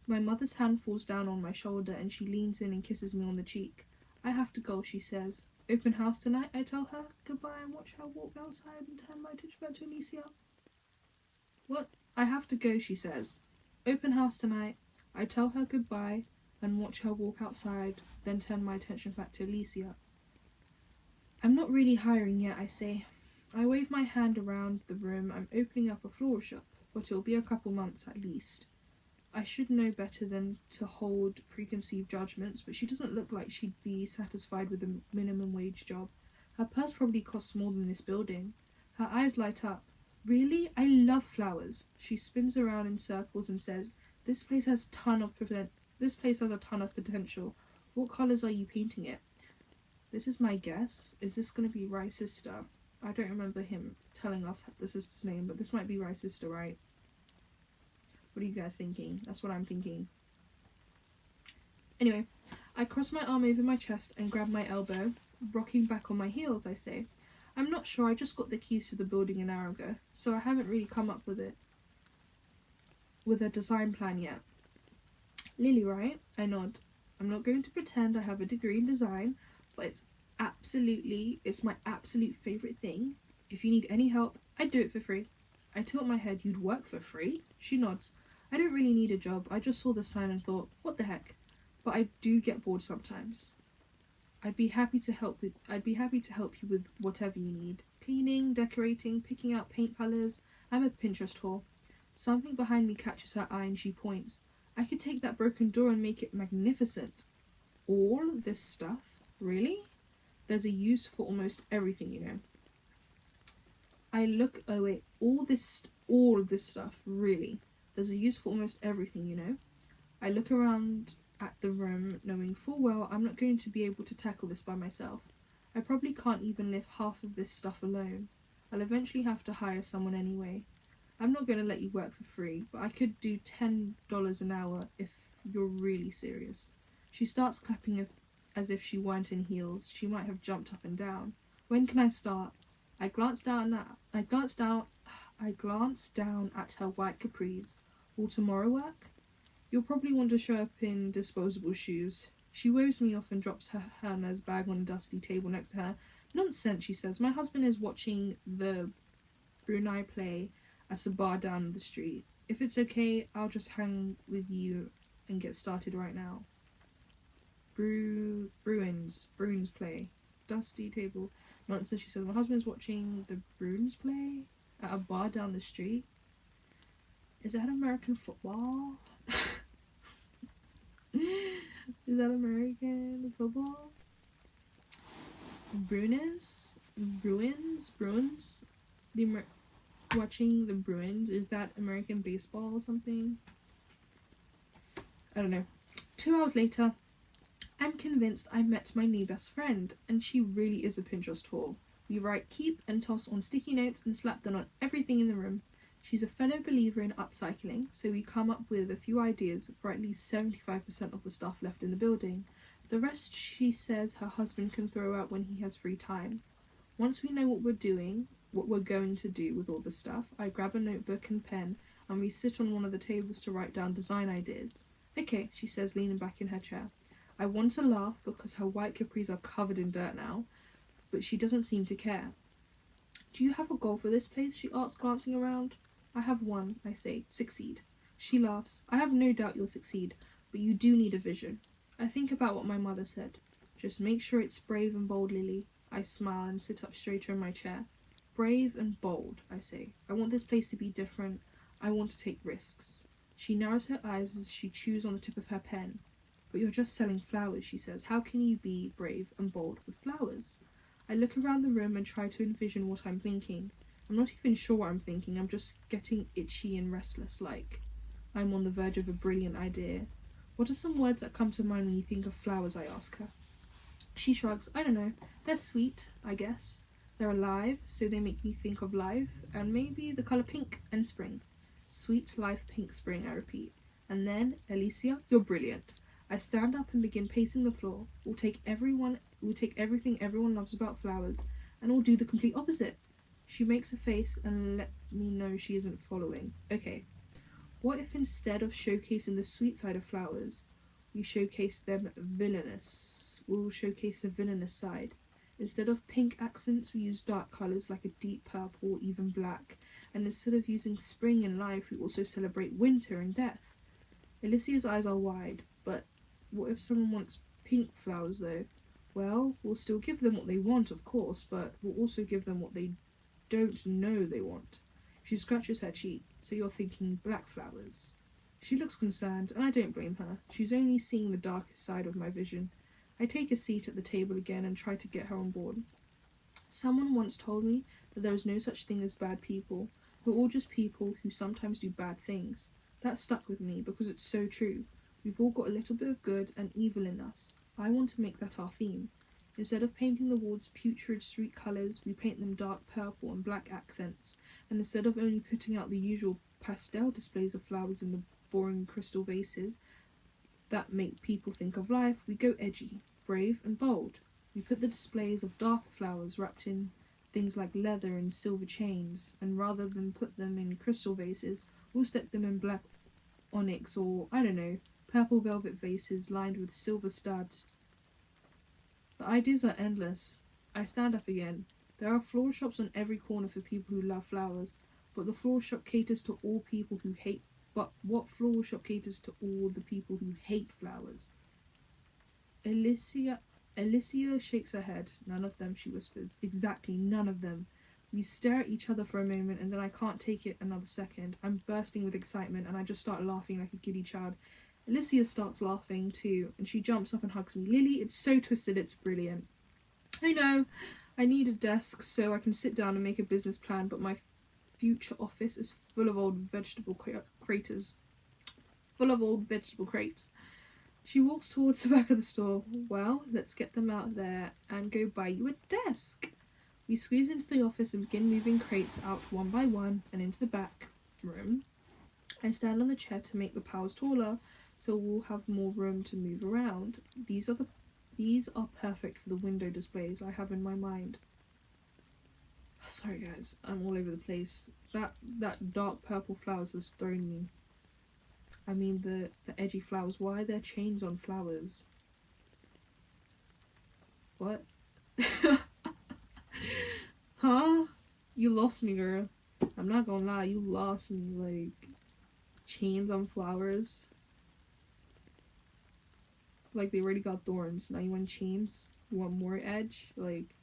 My mother's hand falls down on my shoulder and she leans in and kisses me on the cheek. I have to go, she says. Open house tonight, I tell her. Goodbye and watch her walk outside and turn my attention back to Alicia. What? I have to go, she says. Open house tonight. I tell her goodbye and watch her walk outside, then turn my attention back to Alicia. I'm not really hiring yet, I say. I wave my hand around the room. I'm opening up a floral shop, but it'll be a couple months at least. I should know better than to hold preconceived judgments, but she doesn't look like she'd be satisfied with a minimum wage job. Her purse probably costs more than this building. Her eyes light up. Really? I love flowers. She spins around in circles and says, This place has a ton of potential. What colours are you painting it? This is my guess. Is this going to be Rye's sister? I don't remember him telling us the sister's name, but this might be Rye's sister, right? What are you guys thinking? That's what I'm thinking. Anyway, I cross my arm over my chest and grab my elbow. Rocking back on my heels, I say. I'm not sure, I just got the keys to the building an hour ago, so I haven't really come up with a design plan yet. Lily, right? I nod. I'm not going to pretend I have a degree in design, but it's my absolute favourite thing. If you need any help, I'd do it for free. I tilt my head. You'd work for free? She nods. I don't really need a job. I just saw the sign and thought, what the heck? But I do get bored sometimes. I'd be happy to help you with whatever you need. Cleaning, decorating, picking out paint colours. I'm a Pinterest whore. Something behind me catches her eye and she points. I could take that broken door and make it magnificent. All this stuff? Really? There's a use for almost everything, you know. All this stuff, really. There's a use for almost everything, you know. I look around at the room, knowing full well I'm not going to be able to tackle this by myself. I probably can't even lift half of this stuff alone. I'll eventually have to hire someone anyway. I'm not going to let you work for free, but I could do $10 an hour if you're really serious. She starts clapping as if she weren't in heels. She might have jumped up and down. When can I start? I glance down at her white capris. Will tomorrow work? You'll probably want to show up in disposable shoes. She waves me off and drops her Hermes bag on a dusty table next to her. Nonsense, she says. My husband is watching the Renai play at a bar down the street. If it's okay, I'll just hang with you and get started right now. Bruins play. dusty table. Nonsense, she says. My husband's watching the Bruins play at a bar down the street. Is that American football? Is that American football? Bruins? Watching the Bruins. Is that American baseball or something? I don't know. 2 hours later, I'm convinced I met my new best friend, and she really is a Pinterest whore. We write, keep, and toss on sticky notes and slap them on everything in the room. She's a fellow believer in upcycling, so we come up with a few ideas for at least 75% of the stuff left in the building. The rest, she says, her husband can throw out when he has free time. Once we know what we're going to do with all the stuff, I grab a notebook and pen, and we sit on one of the tables to write down design ideas. Okay, she says, leaning back in her chair. I want to laugh because her white capris are covered in dirt now, but she doesn't seem to care. Do you have a goal for this place? She asks, glancing around. I have one, I say. Succeed. She laughs. I have no doubt you'll succeed, but you do need a vision. I think about what my mother said. Just make sure it's brave and bold, Lily. I smile and sit up straighter in my chair. Brave and bold, I say. I want this place to be different. I want to take risks. She narrows her eyes as she chews on the tip of her pen. But you're just selling flowers, she says. How can you be brave and bold with flowers? I look around the room and try to envision what I'm thinking. I'm not even sure what I'm thinking. I'm just getting itchy and restless, like I'm on the verge of a brilliant idea. What are some words that come to mind when you think of flowers? I ask her. She shrugs. I don't know. They're sweet, I guess. They're alive, so they make me think of life, and maybe the colour pink and spring. Sweet, life, pink, spring, I repeat. And then, Alicia, you're brilliant. I stand up and begin pacing the floor. We'll take everything everyone loves about flowers, and we'll do the complete opposite. She makes a face and let me know she isn't following. Okay, what if instead of showcasing the sweet side of flowers, we showcase them villainous? We'll showcase the villainous side. Instead of pink accents, we use dark colours like a deep purple or even black. And instead of using spring and life, we also celebrate winter and death. Alicia's eyes are wide, but what if someone wants pink flowers though? Well, we'll still give them what they want, of course, but we'll also give them what they don't know they want. She scratches her cheek. So you're thinking black flowers. She looks concerned, and I don't blame her. She's only seeing the darkest side of my vision. I take a seat at the table again and try to get her on board. Someone once told me that there is no such thing as bad people. We're all just people who sometimes do bad things. That stuck with me because it's so true. We've all got a little bit of good and evil in us. I want to make that our theme. Instead of painting the walls putrid street colours, we paint them dark purple and black accents. And instead of only putting out the usual pastel displays of flowers in the boring crystal vases that make people think of life, we go edgy, brave and bold. We put the displays of darker flowers wrapped in things like leather and silver chains, and rather than put them in crystal vases, we'll stick them in black onyx or, I don't know, purple velvet vases lined with silver studs. The ideas are endless. I stand up again. There are floral shops on every corner for people who love flowers, but the floral shop caters to all people who hate. But what floral shop caters to all the people who hate flowers? Alicia shakes her head. None of them, she whispers. Exactly, none of them. We stare at each other for a moment, and then I can't take it another second. I'm bursting with excitement, and I just start laughing like a giddy child. Alicia starts laughing too, and she jumps up and hugs me. Lily, it's so twisted, it's brilliant. I know, I need a desk so I can sit down and make a business plan, but my future office is full of old vegetable craters. Full of old vegetable crates. She walks towards the back of the store. Well, let's get them out there and go buy you a desk. We squeeze into the office and begin moving crates out one by one and into the back room. I stand on the chair to make the piles taller, so we'll have more room to move around. These are perfect for the window displays I have in my mind. Sorry guys, I'm all over the place. That dark purple flowers has thrown me. I mean the edgy flowers. Why are there chains on flowers? What? Huh? You lost me, girl. I'm not gonna lie, you lost me. Like, chains on flowers. Like they already got thorns, now you want chains? want more edge. Like,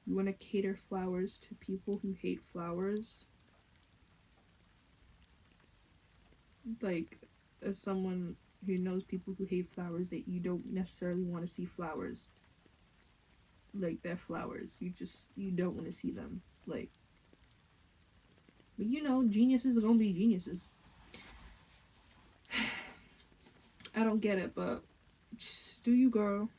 you want to cater flowers to people who hate flowers. Like, as someone who knows people who hate flowers, that you don't necessarily want to see flowers. Like, they're flowers. You don't want to see them. Like, but you know, geniuses are gonna be geniuses. I don't get it, but do you, girl?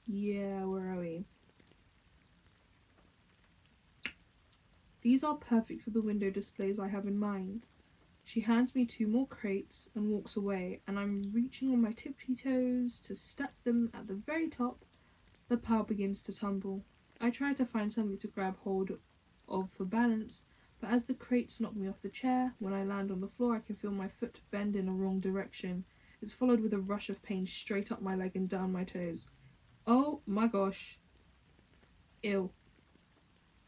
Yeah, where are we? These are perfect for the window displays I have in mind. She hands me 2 more crates and walks away, and I'm reaching on my tippy toes to stack them at the very top. The pile begins to tumble. I try to find something to grab hold of for balance, but as the crates knock me off the chair, when I land on the floor I can feel my foot bend in a wrong direction. It's followed with a rush of pain straight up my leg and down my toes. Oh my gosh. Ew.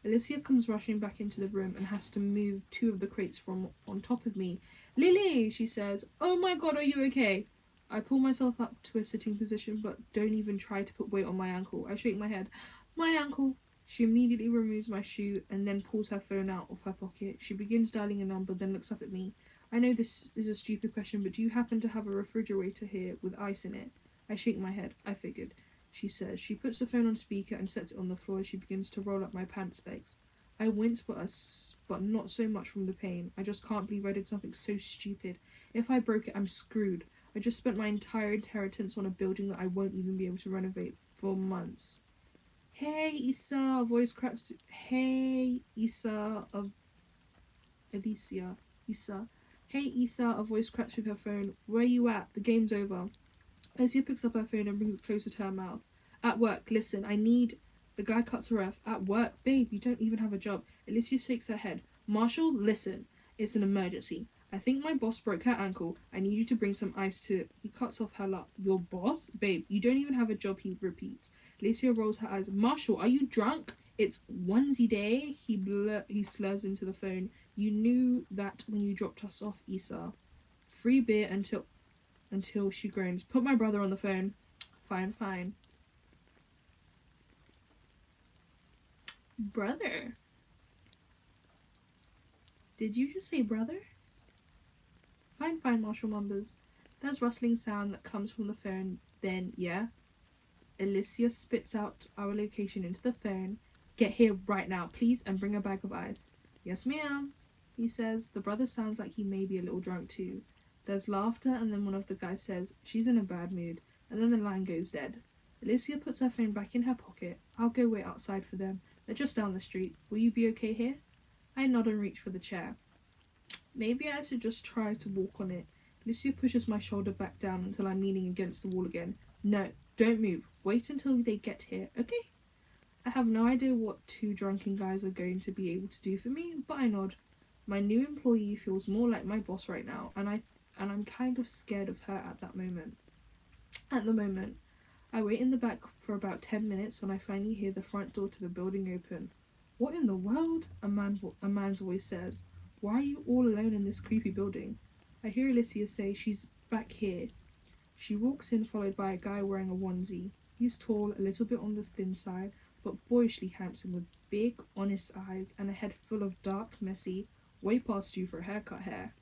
Alicia comes rushing back into the room and has to move 2 of the crates from on top of me. Lily, she says. Oh my god, are you okay? I pull myself up to a sitting position but don't even try to put weight on my ankle. I shake my head. My ankle. She immediately removes my shoe and then pulls her phone out of her pocket. She begins dialing a number, then looks up at me. I know this is a stupid question, but do you happen to have a refrigerator here with ice in it? I shake my head. I figured. She says. She puts the phone on speaker and sets it on the floor as she begins to roll up my pants legs. I wince, but not so much from the pain. I just can't believe I did something so stupid. If I broke it, I'm screwed. I just spent my entire inheritance on a building that I won't even be able to renovate for months. Hey, Issa, a voice cracks. Hey, Issa, Alicia. Issa. Hey, Issa, a voice cracks through her phone. Where you at? The game's over. Alicia picks up her phone and brings it closer to her mouth. At work, listen, I need... The guy cuts her off. At work? Babe, you don't even have a job. Alicia shakes her head. Marshall, listen. It's an emergency. I think my boss broke her ankle. I need you to bring some ice to... He cuts off her lap. Your boss? Babe, you don't even have a job, he repeats. Alicia rolls her eyes. Marshall, are you drunk? It's onesie day. He slurs into the phone. You knew that when you dropped us off, Issa. Free beer until she groans. Put my brother on the phone. Fine. Brother? Did you just say brother? Fine, Marshall mumbles. There's rustling sound that comes from the phone. Then, yeah? Alicia spits out our location into the phone. Get here right now, please, and bring a bag of ice. Yes, ma'am, he says. The brother sounds like he may be a little drunk too. There's laughter, and then one of the guys says, she's in a bad mood, and then the line goes dead. Alicia puts her phone back in her pocket. I'll go wait outside for them. They're just down the street. Will you be okay here? I nod and reach for the chair. Maybe I should just try to walk on it. Alicia pushes my shoulder back down until I'm leaning against the wall again. No, don't move. Wait until they get here, okay? I have no idea what 2 drunken guys are going to be able to do for me, but I nod. My new employee feels more like my boss right now, and I'm kind of scared of her at the moment. I wait in the back for about 10 minutes when I finally hear the front door to the building open. What in the world? A man's voice says. Why are you all alone in this creepy building? I hear Alicia say she's back here. She walks in followed by a guy wearing a onesie. He's tall, a little bit on the thin side, but boyishly handsome with big, honest eyes and a head full of dark, messy, way past due for a haircut hair.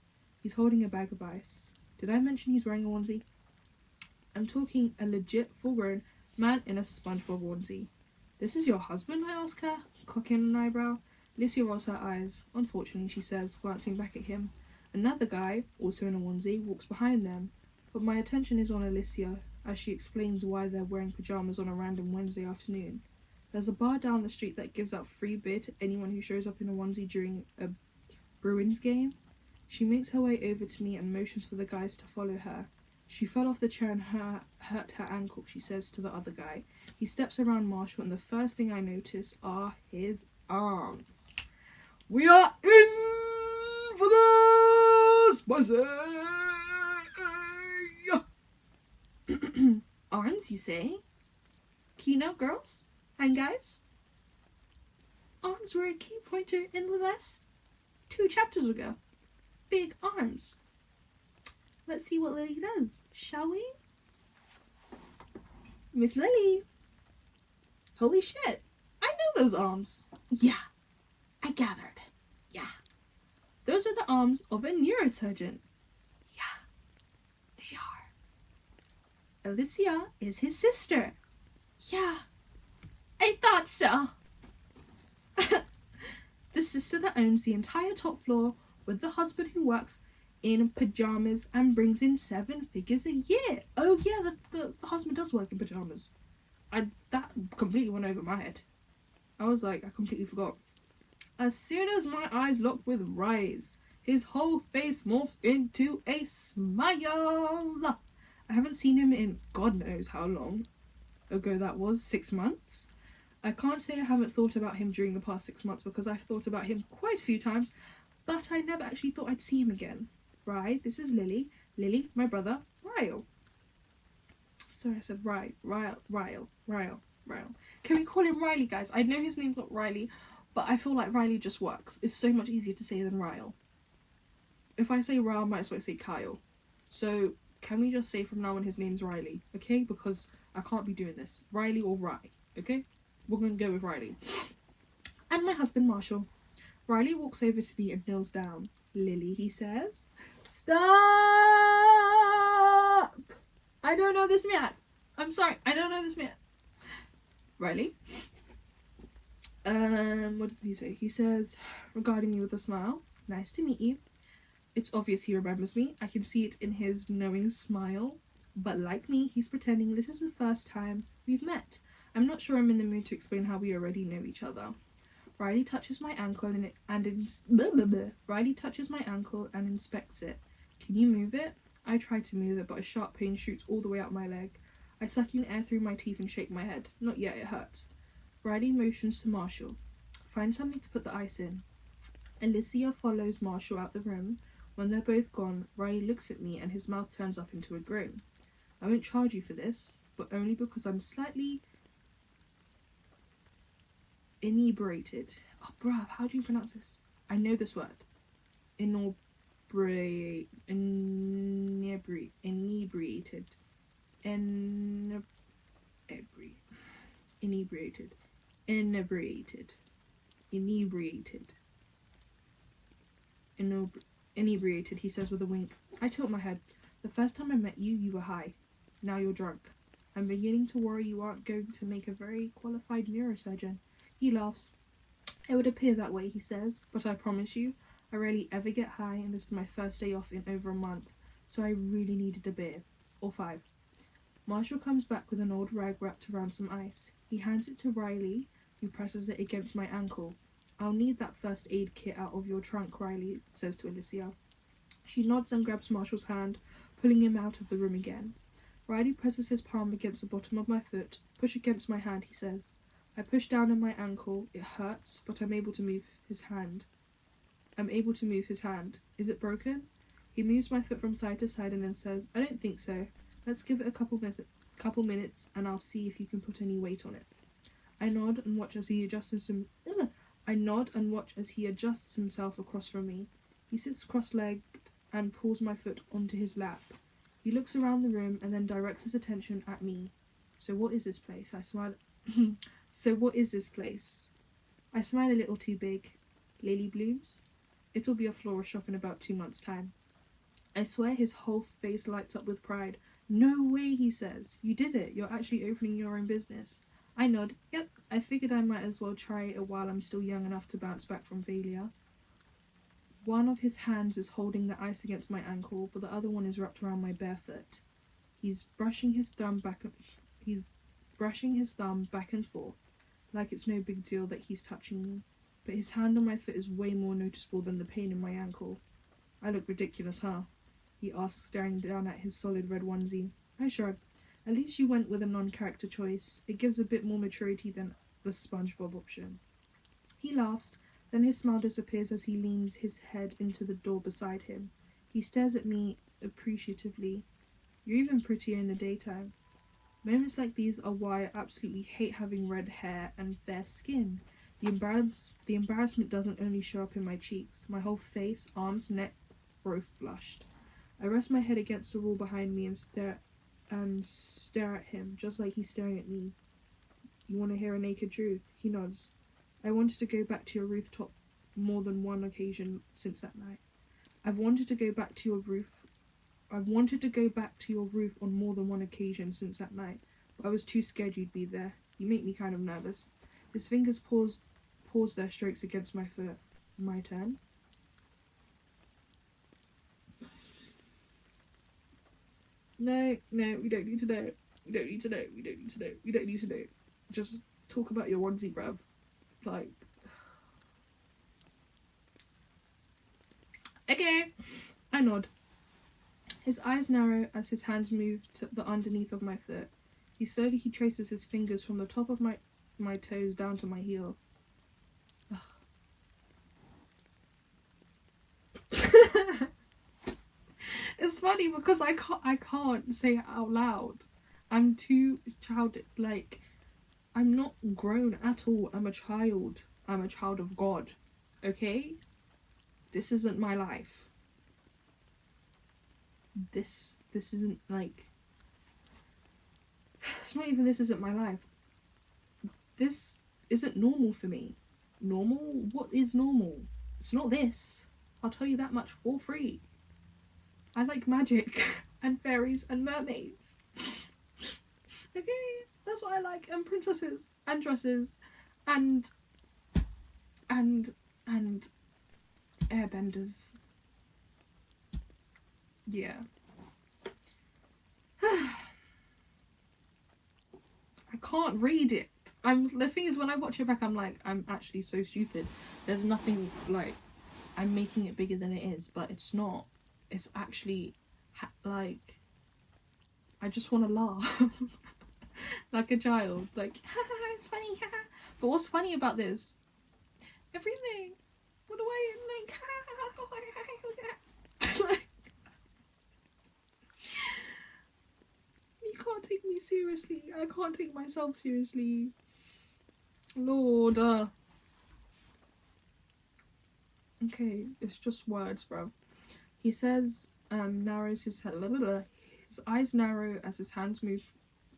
He's holding a bag of ice. Did I mention he's wearing a onesie? I'm talking a legit, full-grown man in a SpongeBob onesie. This is your husband, I ask her, cocking an eyebrow. Alicia rolls her eyes. Unfortunately, she says, glancing back at him. Another guy, also in a onesie, walks behind them, but my attention is on Alicia as she explains why they're wearing pajamas on a random Wednesday afternoon. There's a bar down the street that gives out free beer to anyone who shows up in a onesie during a Bruins game. She makes her way over to me and motions for the guys to follow her. She fell off the chair and hurt her ankle, she says to the other guy. He steps around Marshall and the first thing I notice are his arms. We are in for the spicy! Arms, you say? Keynote, girls and guys? Arms were a key pointer in the last 2 chapters ago. Big arms. Let's see what Lily does, shall we? Miss Lilly. Holy shit. I know those arms. Yeah, I gathered. Yeah. Those are the arms of a neurosurgeon. Yeah, they are. Alicia is his sister. Yeah, I thought so. The sister that owns the entire top floor with the husband who works in pajamas and brings in 7 figures a year. Oh yeah, the husband does work in pajamas. That completely went over my head. I was like, I completely forgot. As soon as my eyes lock with Rise, his whole face morphs into a smile. I haven't seen him in God knows how long ago that was, 6 months. I can't say I haven't thought about him during the past 6 months because I've thought about him quite a few times, but I never actually thought I'd see him again. Right, this is Lily. Lily, my brother, Ryle. Sorry, I said Ryle. Can we call him Riley, guys? I know his name's not Riley, but I feel like Riley just works. It's so much easier to say than Ryle. If I say Ryle, I might as well say Kyle. So, can we just say from now on his name's Riley, okay? Because I can't be doing this. Riley or Rye, okay? We're going to go with Riley. And my husband, Marshall. Riley walks over to me and kneels down. Lily, he says. Stop! I don't know this man. I'm sorry, I don't know this man. Riley. What does he say? He says, regarding me with a smile, nice to meet you. It's obvious he remembers me. I can see it in his knowing smile. But like me, he's pretending this is the first time we've met. I'm not sure I'm in the mood to explain how we already know each other. Riley touches my ankle Riley touches my ankle and inspects it. Can you move it? I try to move it, but a sharp pain shoots all the way up my leg. I suck in air through my teeth and shake my head. Not yet, it hurts. Riley motions to Marshall. Find something to put the ice in. Alicia follows Marshall out the room. When they're both gone, Riley looks at me and his mouth turns up into a grin. I won't charge you for this, but only because I'm slightly inebriated. Oh, bruv, how do you pronounce this? I know this word. Inebriated. Inebriated. Inebriated, he says with a wink. I tilt my head. The first time I met you, you were high. Now you're drunk. I'm beginning to worry you aren't going to make a very qualified neurosurgeon. He laughs. It would appear that way, he says, but I promise you, I rarely ever get high, and this is my first day off in over a month, so I really needed a beer. Or 5. Marshall comes back with an old rag wrapped around some ice. He hands it to Riley, who presses it against my ankle. I'll need that first aid kit out of your trunk, Riley says to Alicia. She nods and grabs Marshall's hand, pulling him out of the room again. Riley presses his palm against the bottom of my foot. Push against my hand, he says. I push down on my ankle. It hurts, but I'm able to move his hand. Is it broken? He moves my foot from side to side and then says, I don't think so. Let's give it a couple minutes and I'll see if you can put any weight on it. I nod and watch as he adjusts himself across from me. He sits cross-legged and pulls my foot onto his lap. He looks around the room and then directs his attention at me. So what is this place? I smile. I smile a little too big. Lily blooms? It'll be a florist shop in about 2 months' time. I swear his whole face lights up with pride. No way, he says. You did it. You're actually opening your own business. I nod. Yep, I figured I might as well try it while I'm still young enough to bounce back from failure. One of his hands is holding the ice against my ankle, but the other one is wrapped around my bare foot. He's brushing his thumb back and forth, like it's no big deal that he's touching me. But his hand on my foot is way more noticeable than the pain in my ankle. I look ridiculous, huh? He asks, staring down at his solid red onesie. I shrug. At least you went with a non-character choice. It gives a bit more maturity than the SpongeBob option. He laughs, then his smile disappears as he leans his head into the door beside him. He stares at me appreciatively. You're even prettier in the daytime. Moments like these are why I absolutely hate having red hair and fair skin. The embarrassment doesn't only show up in my cheeks. My whole face, arms, neck, grow flushed. I rest my head against the wall behind me and stare and stare at him, just like he's staring at me. You want to hear a naked truth? He nods. I wanted to go back to your rooftop more than one occasion since that night. I've wanted to go back to your roof. I've wanted to go back to your roof on more than one occasion since that night, but I was too scared you'd be there. You make me kind of nervous. His fingers paused their strokes against my foot. My turn. No, we don't need to know. We don't need to know. Just talk about your onesie, bruv. Like, okay. I nod. His eyes narrow as his hands move to the underneath of my foot. He traces his fingers from the top of my toes down to my heel. It's funny because I can't say it out loud. I'm too childish. Like, I'm not grown at all. I'm a child. I'm a child of God. Okay? This isn't my life. This isn't like... It's not even this isn't my life. This isn't normal for me. Normal? What is normal? It's not this. I'll tell you that much for free. I like magic and fairies and mermaids. Okay, that's what I like. And princesses and dresses and airbenders. Yeah. I can't read it. The thing is, when I watch it back, I'm like, I'm actually so stupid. There's nothing, like, I'm making it bigger than it is, but it's not. It's actually, like, I just want to laugh. Like a child. Like, it's funny, But what's funny about this? Everything. What do I, like, like, you can't take me seriously. I can't take myself seriously. Lord. Okay, it's just words, bro. He says, narrows his head. His eyes narrow as his hands move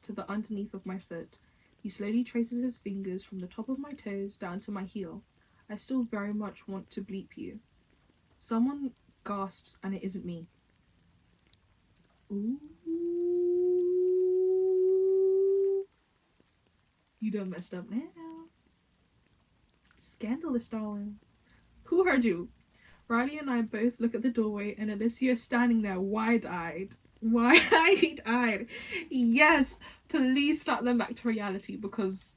to the underneath of my foot. He slowly traces his fingers from the top of my toes down to my heel. I still very much want to bleep you. Someone gasps and it isn't me. Ooh. You done messed up now. Scandalous, darling. Who heard you? Riley and I both look at the doorway and Alicia is standing there wide-eyed. Wide-eyed. Yes, please slap them back to reality because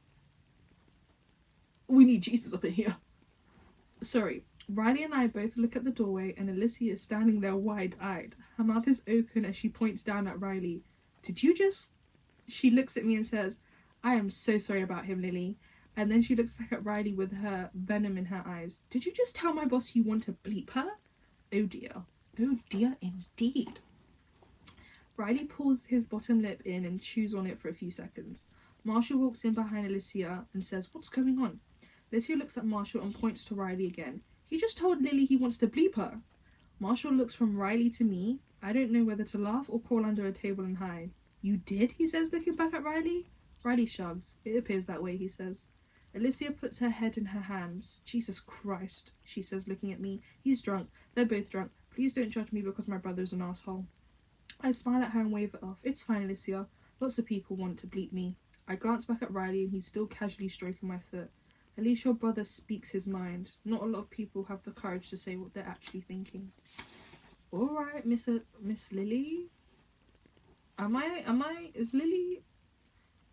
we need Jesus up in here. Sorry. Riley and I both look at the doorway and Alicia is standing there wide-eyed. Her mouth is open as she points down at Riley. Did you just... She looks at me and says, I am so sorry about him, Lily. And then she looks back at Riley with her venom in her eyes. Did you just tell my boss you want to bleep her? Oh dear. Oh dear indeed. Riley pulls his bottom lip in and chews on it for a few seconds. Marshall walks in behind Alicia and says, what's going on? Alicia looks at Marshall and points to Riley again. He just told Lily he wants to bleep her. Marshall looks from Riley to me. I don't know whether to laugh or crawl under a table and hide. You did? He says, looking back at Riley. Riley shrugs. It appears that way, he says. Alicia puts her head in her hands. Jesus Christ, she says, looking at me. He's drunk. They're both drunk. Please don't judge me because my brother's an asshole. I smile at her and wave it off. It's fine, Alicia. Lots of people want to bleep me. I glance back at Riley and he's still casually stroking my foot. At least your brother speaks his mind. Not a lot of people have the courage to say what they're actually thinking. Alright, Miss Lily. Is Lily...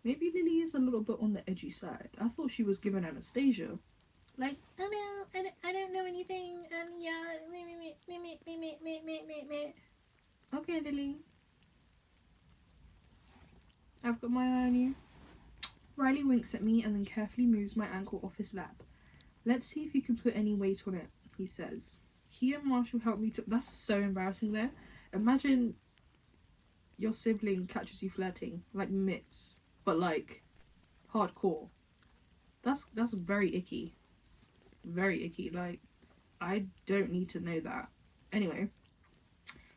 Maybe Lily is a little bit on the edgy side. I thought she was given Anastasia. Like, oh no, I don't know anything. Yeah, me. Okay, Lily. I've got my eye on you. Riley winks at me and then carefully moves my ankle off his lap. Let's see if you can put any weight on it, he says. He and Marshall helped me to... That's so embarrassing though. Imagine your sibling catches you flirting, like mitts. But like hardcore. That's very icky. Very icky. Like, I don't need to know that. Anyway,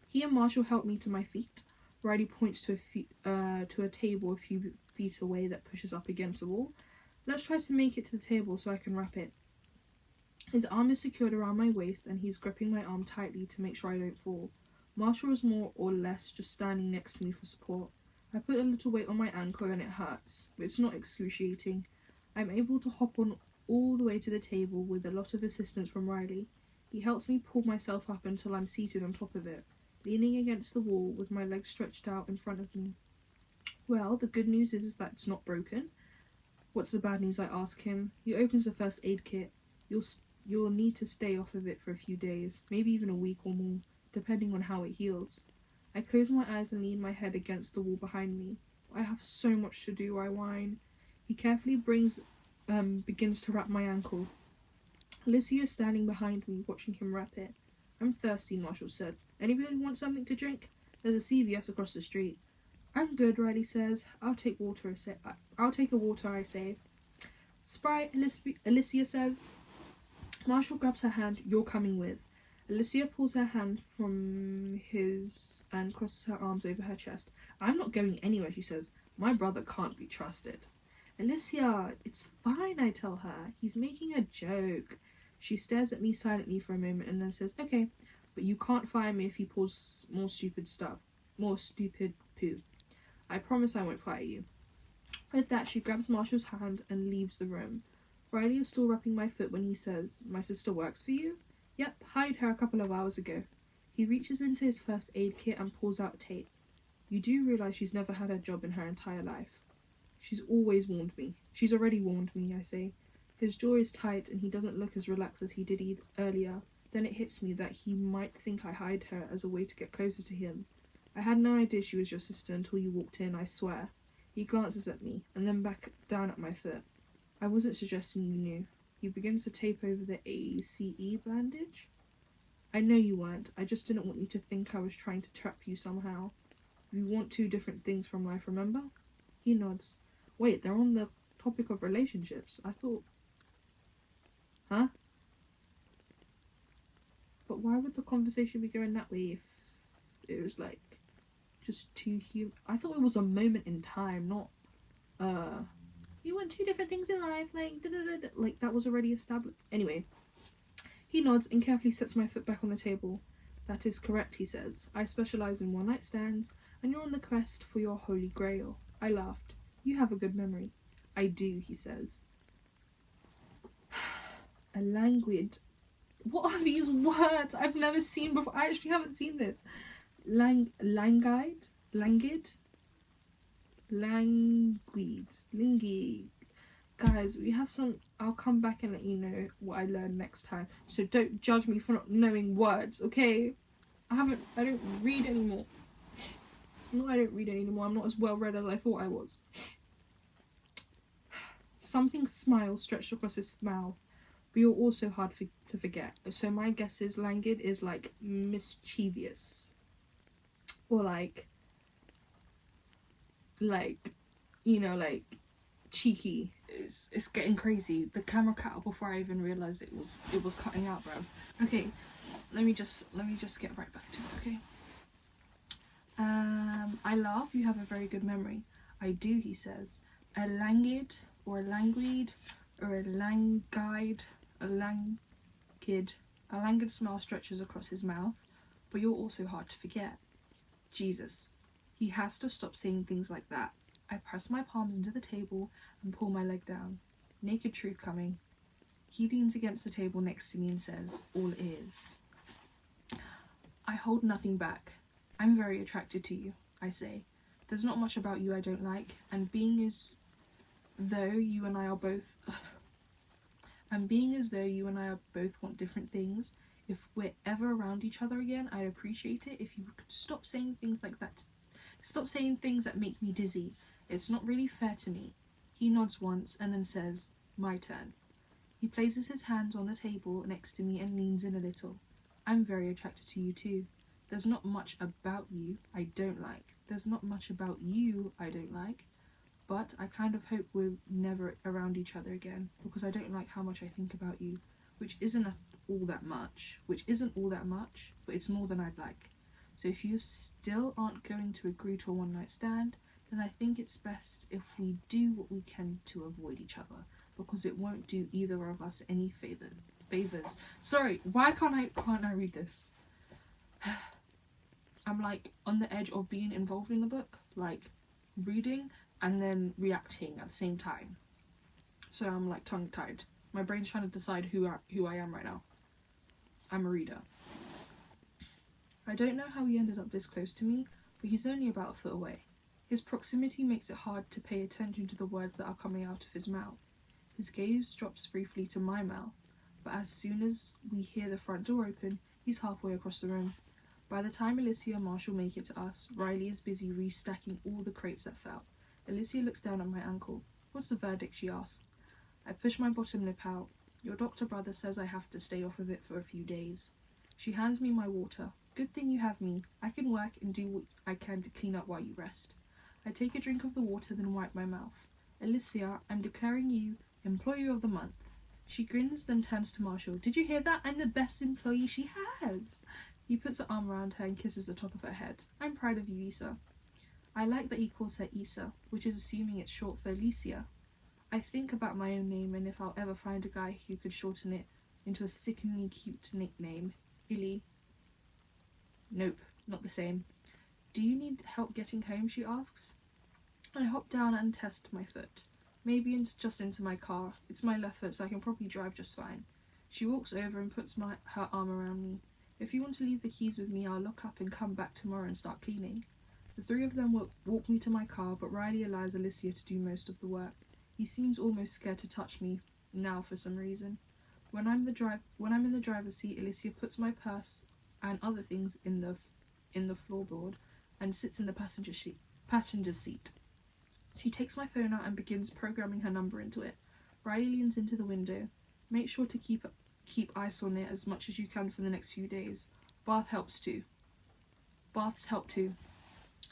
he and Marshall helped me to my feet. Riley points to a table a few feet away that pushes up against the wall. Let's try to make it to the table so I can wrap it. His arm is secured around my waist and he's gripping my arm tightly to make sure I don't fall. Marshall is more or less just standing next to me for support. I put a little weight on my ankle and it hurts, but it's not excruciating. I'm able to hop on all the way to the table with a lot of assistance from Riley. He helps me pull myself up until I'm seated on top of it, leaning against the wall with my legs stretched out in front of me. Well, the good news is that it's not broken. What's the bad news? I ask him. He opens the first aid kit. You'll need to stay off of it for a few days, maybe even a week or more, depending on how it heals. I close my eyes and lean my head against the wall behind me. I have so much to do, I whine. He carefully begins to wrap my ankle. Alicia is standing behind me, watching him wrap it. I'm thirsty, Marshall said. Anybody want something to drink? There's a CVS across the street. I'm good, Riley says. I'll take a water, I say. Sprite, Alicia says. Marshall grabs her hand. You're coming with. Alicia pulls her hand from his and crosses her arms over her chest. I'm not going anywhere, she says. My brother can't be trusted. Alicia, it's fine, I tell her. He's making a joke. She stares at me silently for a moment and then says, okay, but you can't fire me if he pulls more stupid poo. I promise I won't fire you. With that, she grabs Marshall's hand and leaves the room. Riley is still wrapping my foot when he says, my sister works for you? Yep, hired her a couple of hours ago. He reaches into his first aid kit and pulls out tape. You do realise she's never had a job in her entire life. She's always warned me. She's already warned me, I say. His jaw is tight and he doesn't look as relaxed as he did earlier. Then it hits me that he might think I hired her as a way to get closer to him. I had no idea she was your sister until you walked in, I swear. He glances at me, and then back down at my foot. I wasn't suggesting you knew. He begins to tape over the ACE bandage. I know you weren't. I just didn't want you to think I was trying to trap you somehow. We want two different things from life, remember? He nods. Wait, they're on the topic of relationships. I thought... Huh? But why would the conversation be going that way if it was like just two human? I thought it was a moment in time, not you want two different things in life, like da-da-da-da. Like that was already established. Anyway, he nods and carefully sets my foot back on the table. That is correct, he says. I specialize in one-night stands, and you're on the quest for your holy grail. I laughed. You have a good memory. I do, he says. A languid. What are these words? I've never seen before. I actually haven't seen this. Languid. Guys, we have some. I'll come back and let you know what I learned next time. So don't judge me for not knowing words, okay? I don't read anymore. No, I don't read anymore. I'm not as well read as I thought I was. Something smile stretched across his mouth. But you're also hard to forget. So my guess is languid is like mischievous. Or like, you know, like cheeky. It's getting crazy. The camera cut out before I even realised it was cutting out, bruv. Okay, let me just get right back to it, okay? I laugh, you have a very good memory. I do, he says. A languid or a languid or a languid. A languid smile stretches across his mouth, but you're also hard to forget. Jesus, he has to stop saying things like that. I press my palms into the table and pull my leg down. Naked truth coming. He leans against the table next to me and says, all ears. I hold nothing back. I'm very attracted to you, I say. There's not much about you I don't like, and being as though you and I both want different things, if we're ever around each other again, I'd appreciate it if you could stop saying things like that. Stop saying things that make me dizzy. It's not really fair to me. He nods once and then says, my turn. He places his hands on the table next to me and leans in a little. I'm very attracted to you too. There's not much about you I don't like. There's not much about you I don't like. But I kind of hope we're never around each other again, because I don't like how much I think about you, which isn't all that much, but it's more than I'd like. So if you still aren't going to agree to a one-night stand, then I think it's best if we do what we can to avoid each other, because it won't do either of us any favors. Sorry, why can't I read this? I'm like on the edge of being involved in the book, like reading and then reacting at the same time. So I'm like tongue-tied. My brain's trying to decide who I am right now. I'm a reader. I don't know how he ended up this close to me, but he's only about a foot away. His proximity makes it hard to pay attention to the words that are coming out of his mouth. His gaze drops briefly to my mouth, but as soon as we hear the front door open, he's halfway across the room. By the time Alicia and Marshall make it to us, Riley is busy restacking all the crates that fell. Alicia looks down at my ankle. "What's the verdict?" she asks. I push my bottom lip out. "Your doctor brother says I have to stay off of it for a few days." She hands me my water. "Good thing you have me. I can work and do what I can to clean up while you rest." I take a drink of the water, then wipe my mouth. "Alicia, I'm declaring you Employee of the Month." She grins, then turns to Marshall. "Did you hear that? I'm the best employee she has." He puts an arm around her and kisses the top of her head. "I'm proud of you, Issa." I like that he calls her Issa, which is assuming it's short for Alicia. I think about my own name and if I'll ever find a guy who could shorten it into a sickeningly cute nickname. Illy. Nope, not the same. "Do you need help getting home?" she asks. I hop down and test my foot. Maybe just into my car. It's my left foot, so I can probably drive just fine. She walks over and puts her arm around me. "If you want to leave the keys with me, I'll lock up and come back tomorrow and start cleaning." The three of them walk me to my car, but Riley allows Alicia to do most of the work. He seems almost scared to touch me now for some reason. When I'm in the driver's seat, Alicia puts my purse and other things in the floorboard and sits in the passenger seat. She takes my phone out and begins programming her number into it. Riley leans into the window. "Make sure to keep ice on it as much as you can for the next few days. Baths help too."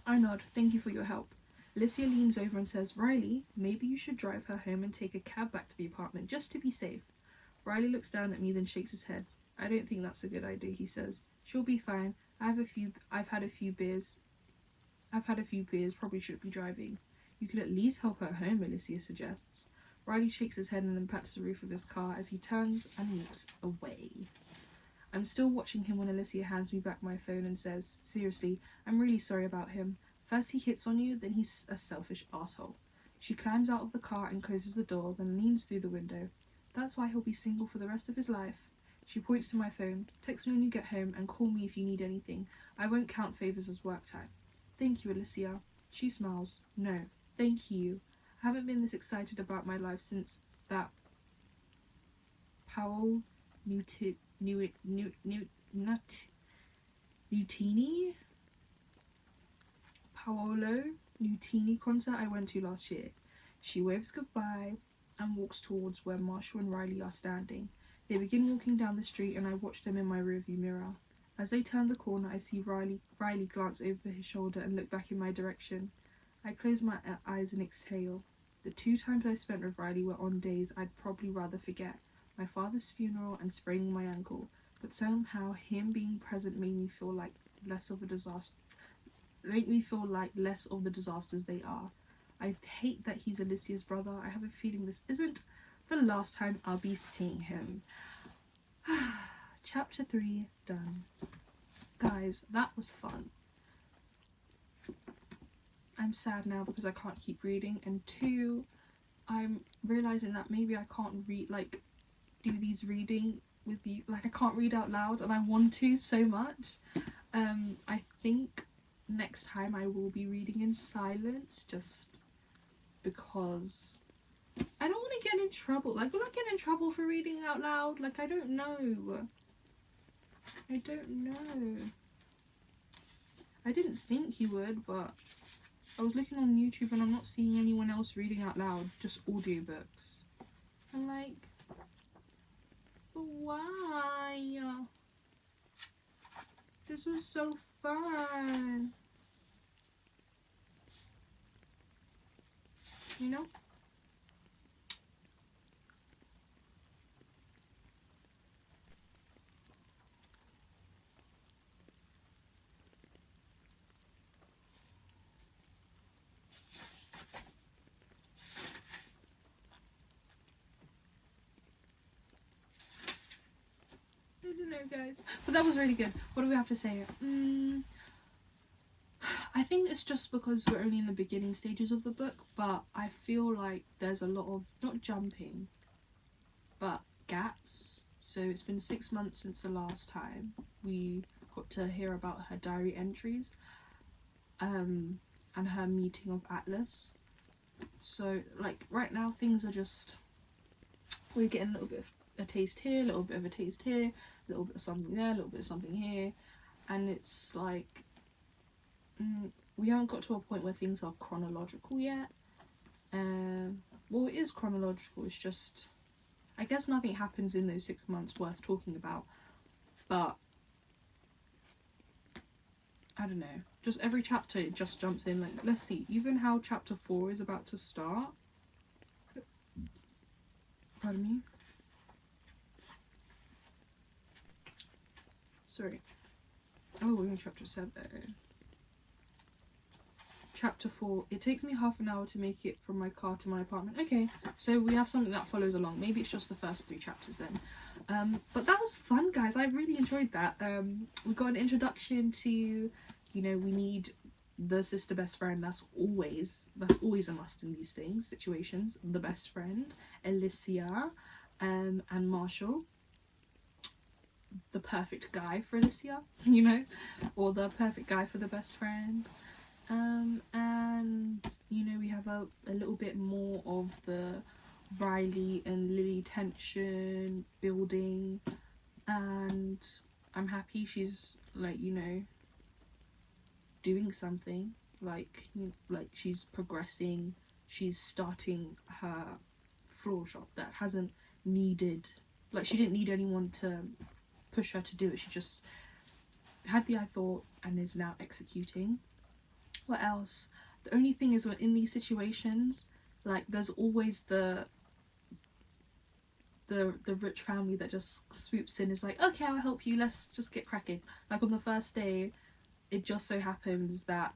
I nod. "Thank you for your help." Alicia leans over and says, "Riley, maybe you should drive her home and take a cab back to the apartment just to be safe." Riley looks down at me, then shakes his head. "I don't think that's a good idea," he says. "She'll be fine. I've had a few beers, probably shouldn't be driving." "You could at least help her home," Alicia suggests. Riley shakes his head and then pats the roof of his car as he turns and walks away. I'm still watching him when Alicia hands me back my phone and says, "Seriously, I'm really sorry about him. First he hits on you, then he's a selfish asshole." She climbs out of the car and closes the door, then leans through the window. "That's why he'll be single for the rest of his life." She points to my phone. "Text me when you get home and call me if you need anything. I won't count favours as work time." "Thank you, Alicia." She smiles. "No, thank you. I haven't been this excited about my life since that Paolo Nutini concert I went to last year." She waves goodbye and walks towards where Marshall and Riley are standing. They begin walking down the street and I watch them in my rearview mirror. As they turn the corner, I see Riley glance over his shoulder and look back in my direction. I close my eyes and exhale. The 2 times I spent with Riley were on days I'd probably rather forget. My father's funeral and spraining my ankle, but somehow him being present made me feel like less of the disasters they are. I hate that he's Alicia's brother. I have a feeling this isn't the last time I'll be seeing him. Chapter 3 done. Guys, that was fun. I'm sad now because I can't keep reading, and 2, I'm realising that maybe I can't do these reading with you, I can't read out loud, and I want to so much. I think next time I will be reading in silence, just because I don't want to get in trouble. Will I get in trouble for reading out loud? I don't know. I didn't think you would, but I was looking on YouTube and I'm not seeing anyone else reading out loud, just audiobooks. I'm like, why? This was so fun. You know? don't know, guys. But that was really good. What do we have to say? I think it's just because we're only in the beginning stages of the book, but I feel like there's a lot of, not jumping, but gaps. So it's been 6 months since the last time we got to hear about her diary entries and her meeting of Atlas. So like right now things are just, we're getting a little bit of a taste here, a little bit of a taste here, a little bit of something there, a little bit of something here, and it's like we haven't got to a point where things are chronological yet. Well, it is chronological, it's just, I guess nothing happens in those 6 months worth talking about, but I don't know, just every chapter it just jumps in. Like, let's see, even how chapter 4 is about to start, pardon me, sorry, oh, we're in chapter 7. Chapter 4, it takes me half an hour to make it from my car to my apartment. Okay, so we have something that follows along. Maybe it's just the first 3 chapters then. But that was fun, guys. I really enjoyed that. We got an introduction to, you know, we need the sister best friend. That's always a must in these things, situations. The best friend, Alicia, and Marshall. The perfect guy for Alicia, you know, or the perfect guy for the best friend. And you know, we have a little bit more of the Riley and Lilly tension building, and I'm happy she's like, you know, doing something, like she's progressing, she's starting her floral shop that hasn't needed, like she didn't need anyone to push her to do it, she just had the thought and is now executing. What else? The only thing is, when in these situations, like there's always the rich family that just swoops in, is like, okay, I'll help you, let's just get cracking. Like on the first day, it just so happens that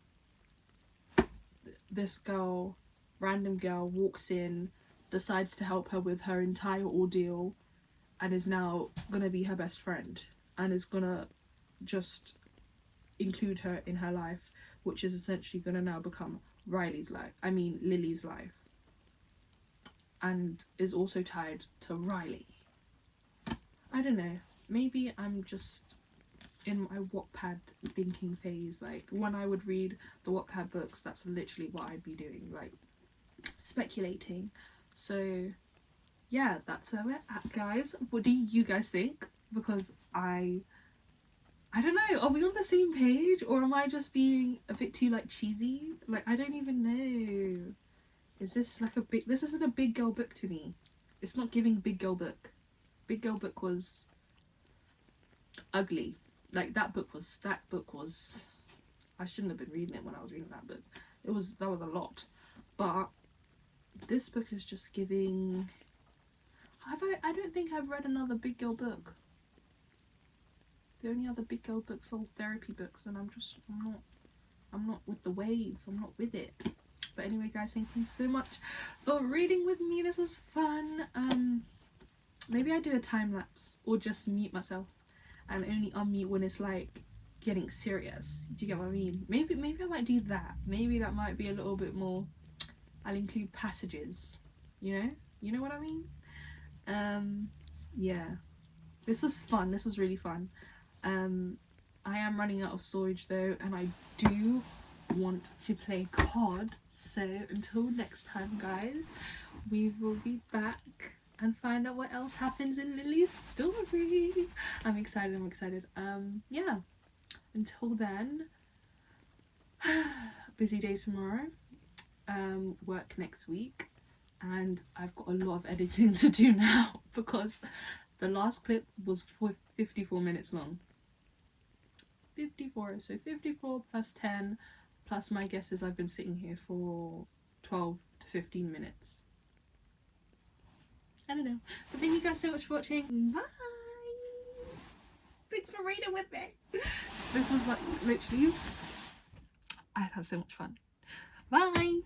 this girl, random girl, walks in, decides to help her with her entire ordeal, and is now gonna be her best friend, and is gonna just include her in her life, which is essentially gonna now become Lilly's life, and is also tied to Riley. I don't know, maybe I'm just in my Wattpad thinking phase. Like when I would read the Wattpad books, that's literally what I'd be doing, like speculating. So yeah, that's where we're at, guys. What do you guys think? Because I don't know, are we on the same page, or am I just being a bit too like cheesy? Like, I don't even know. Is this like this isn't a big girl book to me. It's not giving big girl book. Big girl book was ugly. Like that book was, I shouldn't have been reading it when I was reading that book. That was a lot. But this book is just giving, I don't think I've read another big girl book. The only other big girl books are therapy books, and I'm not with the wave, I'm not with it. But anyway, guys, thank you so much for reading with me. This was fun. Maybe I do a time lapse, or just mute myself and only unmute when it's like getting serious. Do you get what I mean? Maybe I might do that. Maybe that might be a little bit more, I'll include passages, you know what I mean? Yeah, this was fun. This was really fun. I am running out of storage though, and I do want to play COD, so until next time, guys, we will be back and find out what else happens in Lilly's story. I'm excited. Yeah, until then, busy day tomorrow, work next week, and I've got a lot of editing to do now because the last clip was 54 minutes long. 54, so 54 plus 10 plus my guess is I've been sitting here for 12 to 15 minutes. I don't know, but thank you guys so much for watching. Bye. Thanks for reading with me. This was like literally, I've had so much fun. Bye.